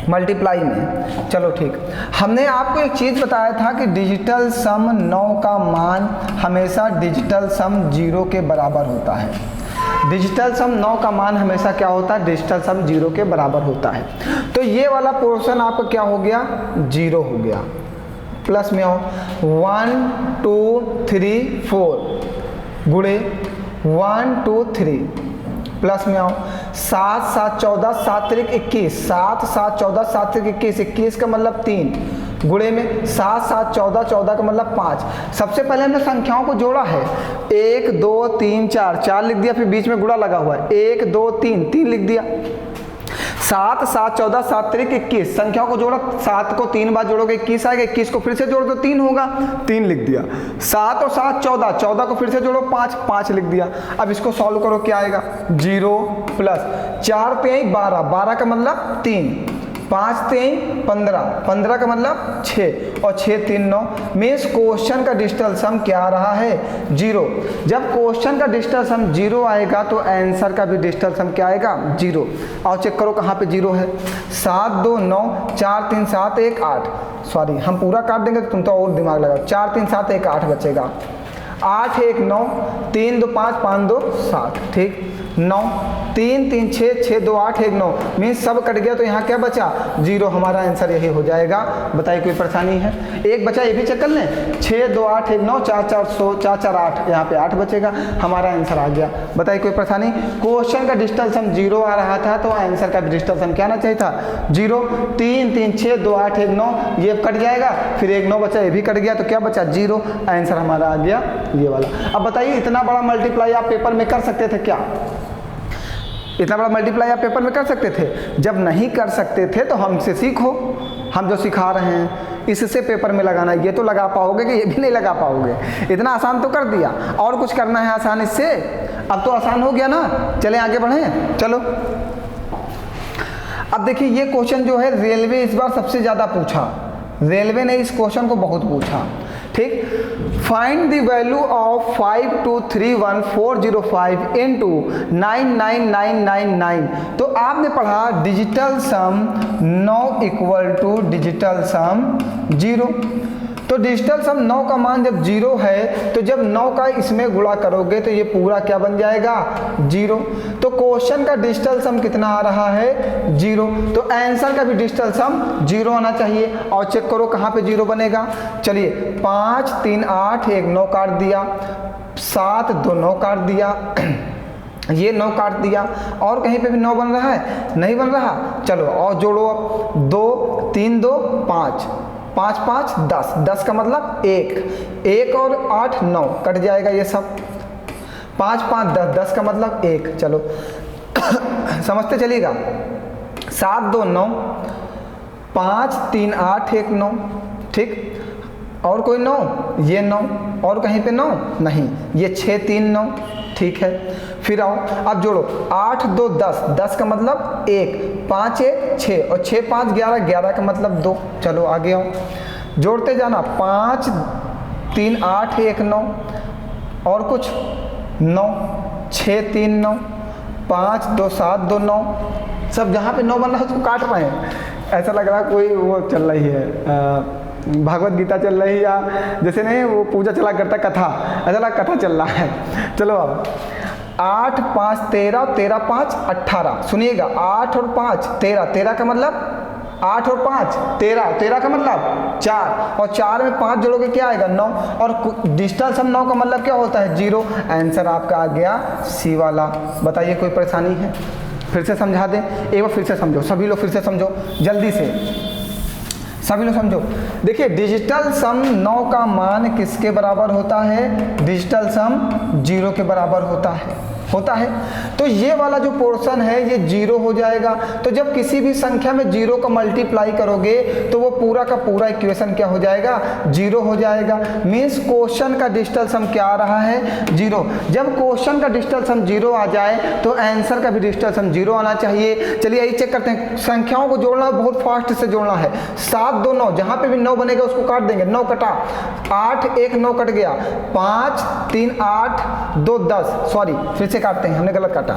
मल्टीप्लाई में। चलो ठीक, हमने आपको एक चीज़ बताया था कि डिजिटल सम 9 का मान हमेशा डिजिटल सम 0 के बराबर होता है। डिजिटल सम 9 का मान हमेशा क्या होता है, डिजिटल सम 0 के बराबर होता है। तो ये वाला पोर्शन आपका क्या हो गया, 0 हो गया। प्लस में हो 1 2 3 4 गुणे 1 2 3, प्लस में आओ 7 7 14 7 3 21, 7 7 14 7 3 21, 21 का मतलब 3, गुणे में 7 7 14 14 का मतलब 5। सबसे पहले हमने संख्याओं को जोड़ा है, 1 2 3 4 लिख दिया, फिर बीच में गुणा लगा हुआ है, 1 2 3 लिख दिया। 7 7 14 7 3 21, संख्याओं को जोड़ा, 7 को 3 बार जोड़ोगे 21 आएगा, 21 को फिर से जोड़ दो 3 होगा, 3 लिख दिया। 7 और 7 14, 14 को फिर से जोड़ो 5 लिख दिया। अब इसको सॉल्व करो, क्या आएगा, 0 प्लस 4 3 12, 12 का मतलब 3, 5 3 15, 15 का मतलब 6, और 6 3 9। मीन्स क्वेश्चन का डिजिटल सम क्या आ रहा है, 0। जब क्वेश्चन का डिजिटल सम 0 आएगा तो आंसर का भी डिजिटल सम क्या आएगा, 0। और चेक करो कहाँ पे 0 है, 7 2 9, 4 3 7 1 8, सॉरी हम पूरा काट देंगे तो तुम तो और दिमाग लगाओ, 4 3 7 1 8 बचेगा, 8 1 9, 3 2 5 5 2 7, ठीक, 9 3 3 6 6 2 8 1 9, मीन्स सब कट गया, तो यहाँ क्या बचा, 0। हमारा आंसर यही हो जाएगा। बताइए कोई परेशानी है? एक बचा, ये भी चेक कर लें, 6 2 8 1 9 4 4 4 4 8, यहाँ पे 8 बचेगा, हमारा आंसर आ गया। बताइए कोई परेशानी? क्वेश्चन का डिजिटल सम 0 आ रहा था, तो आंसर का डिजिटल सम क्या आना चाहिए था, 0। 3 3 6 2 8 1 9, ये कट जाएगा, फिर 1 9 बचा, ये भी कट गया, तो क्या बचा, 0। आंसर हमारा आ गया ये वाला। अब बताइए इतना बड़ा मल्टीप्लाई आप पेपर में कर सकते थे क्या? इतना बड़ा मल्टीप्लाई आप पेपर में कर सकते थे? जब नहीं कर सकते थे तो हमसे सीखो, हम जो सिखा रहे हैं इससे पेपर में लगाना। ये तो लगा पाओगे कि ये भी नहीं लगा पाओगे? इतना आसान तो कर दिया, और कुछ करना है आसान इससे? अब तो आसान हो गया ना। चलें आगे बढ़ें, चलो। अब देखिए ये क्वेश्चन जो है रेलवे इस बार सबसे ज़्यादा पूछा, रेलवे ने इस क्वेश्चन को बहुत पूछा। ठीक। Find the value of 5231405 into 99999। तो आपने पढ़ा digital sum 9 equal to digital sum 0। तो डिजिटल सम 9 का मान जब 0 है तो जब 9 का इसमें गुणा करोगे तो ये पूरा क्या बन जाएगा 0। तो क्वेश्चन का डिजिटल सम कितना आ रहा है 0। तो आंसर का भी डिजिटल सम 0 आना चाहिए। और चेक करो कहाँ पे 0 बनेगा। चलिए 5 3 8 1 9 काट दिया, 7 2 9 काट दिया ये 9 काट दिया। और कहीं पे भी 9 बन रहा है नहीं बन रहा। चलो और जोड़ो अब 2 3 2 5 5 5 10 10 का मतलब 1 और 8 9 कट जाएगा ये सब। 5 5 10 10 का मतलब 1। चलो समझते चलिएगा। 7 2 9 5 3 8 1 9। ठीक। और कोई 9 ये 9 और कहीं पे 9 नहीं, ये 6 3 9। ठीक है। फिर आओ अब जोड़ो 8 2 10 10 का मतलब 1 5 1 6 और 6 5 11 11 का मतलब 2। चलो आगे आओ जोड़ते जाना 5 3 8 1 9 और कुछ 9 6 3 9 5 2 7 2 9। सब जहाँ पे 9 बन रहा है उसको काट रहे हैं। ऐसा लग रहा है कोई वो चल रही है भागवत गीता चल रही है, या जैसे नहीं वो पूजा चला करता कथा, ऐसा लगा कथा चल रहा है। चलो अब 8 5 13 13 5 18। सुनिएगा 8 और 5 13 13 का मतलब 8 और 5 13 13 का मतलब 4 और 4 में 5 जोड़ोगे क्या आएगा 9। और डिजिटल सम 9 का मतलब क्या होता है 0। आंसर आपका आ गया सी वाला। बताइए कोई परेशानी है? फिर से समझा दें एक बार, फिर से समझो सभी लोग, फिर से समझो जल्दी से सभी लोग समझो। देखिए डिजिटल सम 9 का मान किसके बराबर होता है? डिजिटल सम 0 के बराबर होता है। तो ये वाला जो पोर्शन है ये 0 हो जाएगा। तो जब किसी भी संख्या में 0 का मल्टीप्लाई करोगे तो वो पूरा का पूरा इक्वेशन क्या हो जाएगा 0 हो जाएगा। मीन्स क्वेश्चन का डिजिटल सम क्या आ रहा है 0। जब क्वेश्चन का डिजिटल सम 0 आ जाए तो आंसर का भी डिजिटल सम 0 आना चाहिए। चलिए यही चेक करते हैं। संख्याओं को जोड़ना बहुत फास्ट से जोड़ना है। 7 2 9 जहाँ पे भी 9 बनेगा उसको काट देंगे। 9 कटा, 8 1 9 कट गया, 5 3 8 2 10, सॉरी फिर से काटते हैं हमने गलत काटा।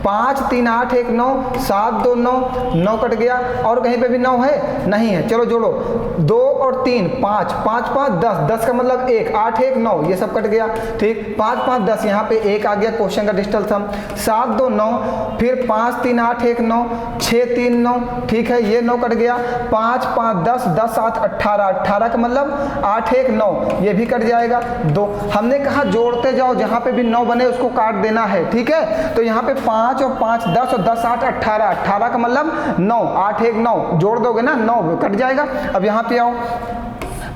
5 3 8 1 9 7 2 9 9 कट गया। और कहीं पे भी 9 है नहीं है। चलो जोड़ो 2 और 3 5 5 5 10 10 का मतलब 1 8 1 9 ये सब कट गया। ठीक 5 5 10 यहाँ पे 1 आ गया क्वेश्चन का डिजिटल सम। 7 2 9 फिर 5 3 8 1 9 6 3 9। ठीक है ये 9 कट गया। 5 5 10 10 7 18 18 का मतलब 8 1 9 ये भी कट जाएगा 2। हमने कहा जोड़ते जाओ जहाँ पे भी 9 बने उसको काट देना है। ठीक है तो यहाँ पे 5 और 5 10 और 10 8 18 18 का मतलब 9 8 1 9 जोड़ दोगे ना 9 कट जाएगा। अब यहाँ पे आओ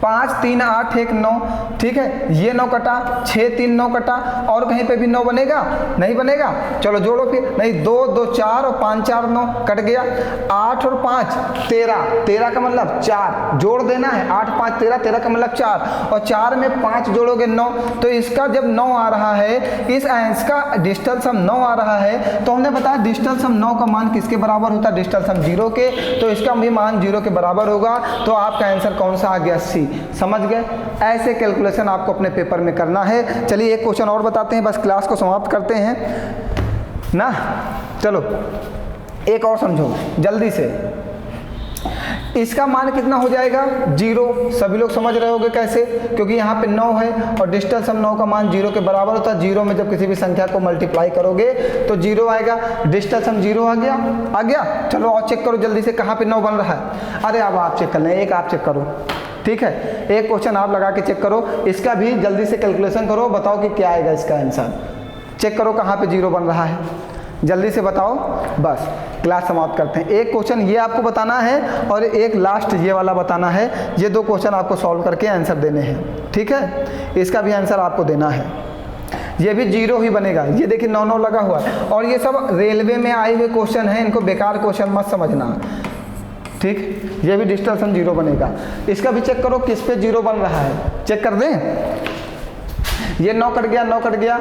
5 3 8 1 9। ठीक है ये 9 कटा, 6 3 9 कटा। और कहीं पे भी 9 बनेगा नहीं बनेगा। चलो जोड़ो फिर, नहीं 2 2 4 और 5 4 9 कट गया। 8 और 5 13 13 का मतलब 4 जोड़ देना है। 8 5 13 13 का मतलब 4 और 4 में 5 जोड़ोगे 9। तो इसका जब 9 आ रहा है, इस आंसर का डिजिटल सम 9 आ रहा है तो हमने बताया डिजिटल सम 9 का मान किसके बराबर होता है? डिजिटल सम 0 के। तो इसका भी मान 0 के बराबर होगा। तो आपका आंसर कौन सा आ गया? सी। समझ गए? ऐसे कैलकुलेशन आपको अपने पेपर में करना है। चलिए एक क्वेश्चन और बताते हैं, बस क्लास को समाप्त करते हैं ना। चलो एक और समझो जल्दी से। इसका मान कितना हो जाएगा 0। सभी लोग समझ रहे होंगे कैसे, क्योंकि यहाँ पे 9 है और डिजिटल सम 9 का मान 0 के बराबर होता है। 0 में जब किसी भी संख्या को मल्टीप्लाई करोगे तो 0 आएगा। डिजिटल सम 0 आ गया। चलो और चेक करो जल्दी से कहाँ पे 9 बन रहा है। अरे अब आप चेक कर लें, एक आप चेक करो। ठीक है एक क्वेश्चन आप लगा के चेक करो, इसका भी जल्दी से कैलकुलेशन करो, बताओ कि क्या आएगा इसका आंसर। चेक करो कहाँ पे 0 बन रहा है, जल्दी से बताओ। बस क्लास समाप्त करते हैं। एक क्वेश्चन ये आपको बताना है और एक लास्ट ये वाला बताना है। ये 2 क्वेश्चन आपको सॉल्व करके आंसर देने हैं। ठीक है इसका भी आंसर आपको देना है। ये भी 0 ही बनेगा। ये देखिए 9 9 लगा हुआ है और ये सब रेलवे में आए हुए क्वेश्चन हैं, इनको बेकार क्वेश्चन मत समझना। ठीक ये भी डिजिटल सम 0 बनेगा। इसका भी चेक करो किस पे 0 बन रहा है, चेक कर दें। ये 9 कट गया, 9 कट गया,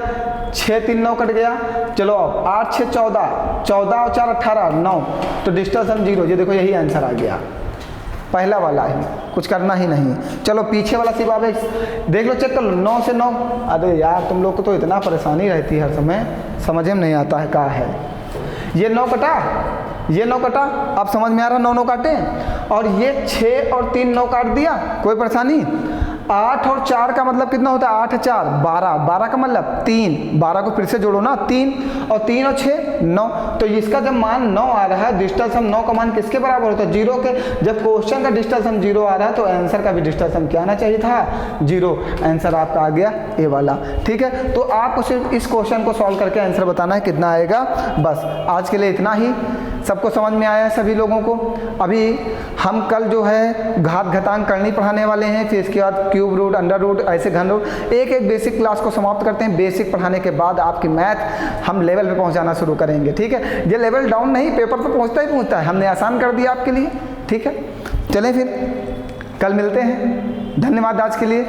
6 3 9 कट गया। चलो अब 8 6 14 14 और 4 18 9। तो डिजिटल सम 0। ये देखो यही आंसर आ गया। पहला वाला ही, कुछ करना ही नहीं। चलो पीछे वाला सिर्फ आप देख लो, चेक कर लो, 9 से 9। अरे यार तुम लोग को तो इतना परेशानी रहती है हर समय, समझ में नहीं आता है क्या है। ये 9 कटा, ये 9 कटा, अब समझ में आ रहा 9 9 काटे, और ये 6 और 3 9 काट दिया, कोई परेशानी। 8 और 4 का मतलब कितना होता है, 8 4 12, 12 का मतलब 3, 12 को फिर से जोड़ो ना, 3 और 3 और 6 9। तो इसका जब मान 9 आ रहा है, डिजिटल सम 9 का मान किसके बराबर होता है, 0 के। जब क्वेश्चन का डिजिटल सम 0 आ रहा है तो आंसर का भी डिजिटल सम क्या आना चाहिए था, 0। आंसर आपका आ गया ए वाला, ठीक है। तो आपको सिर्फ इस क्वेश्चन को सॉल्व करके आंसर बताना है कितना आएगा। बस आज के लिए इतना ही। सबको समझ में आया है सभी लोगों को। अभी हम कल जो है घात घातांक करनी पढ़ाने वाले हैं, फिर इसके बाद क्यूब रूट, अंडर रूट, ऐसे घन रूट, एक एक बेसिक क्लास को समाप्त करते हैं। बेसिक पढ़ाने के बाद आपकी मैथ हम लेवल पे पहुंचाना शुरू करेंगे, ठीक है। ये लेवल डाउन नहीं, पेपर तो पहुंचता ही पहुंचता है, हमने आसान कर दिया आपके लिए, ठीक है। चलें फिर कल मिलते हैं, धन्यवाद आज के लिए।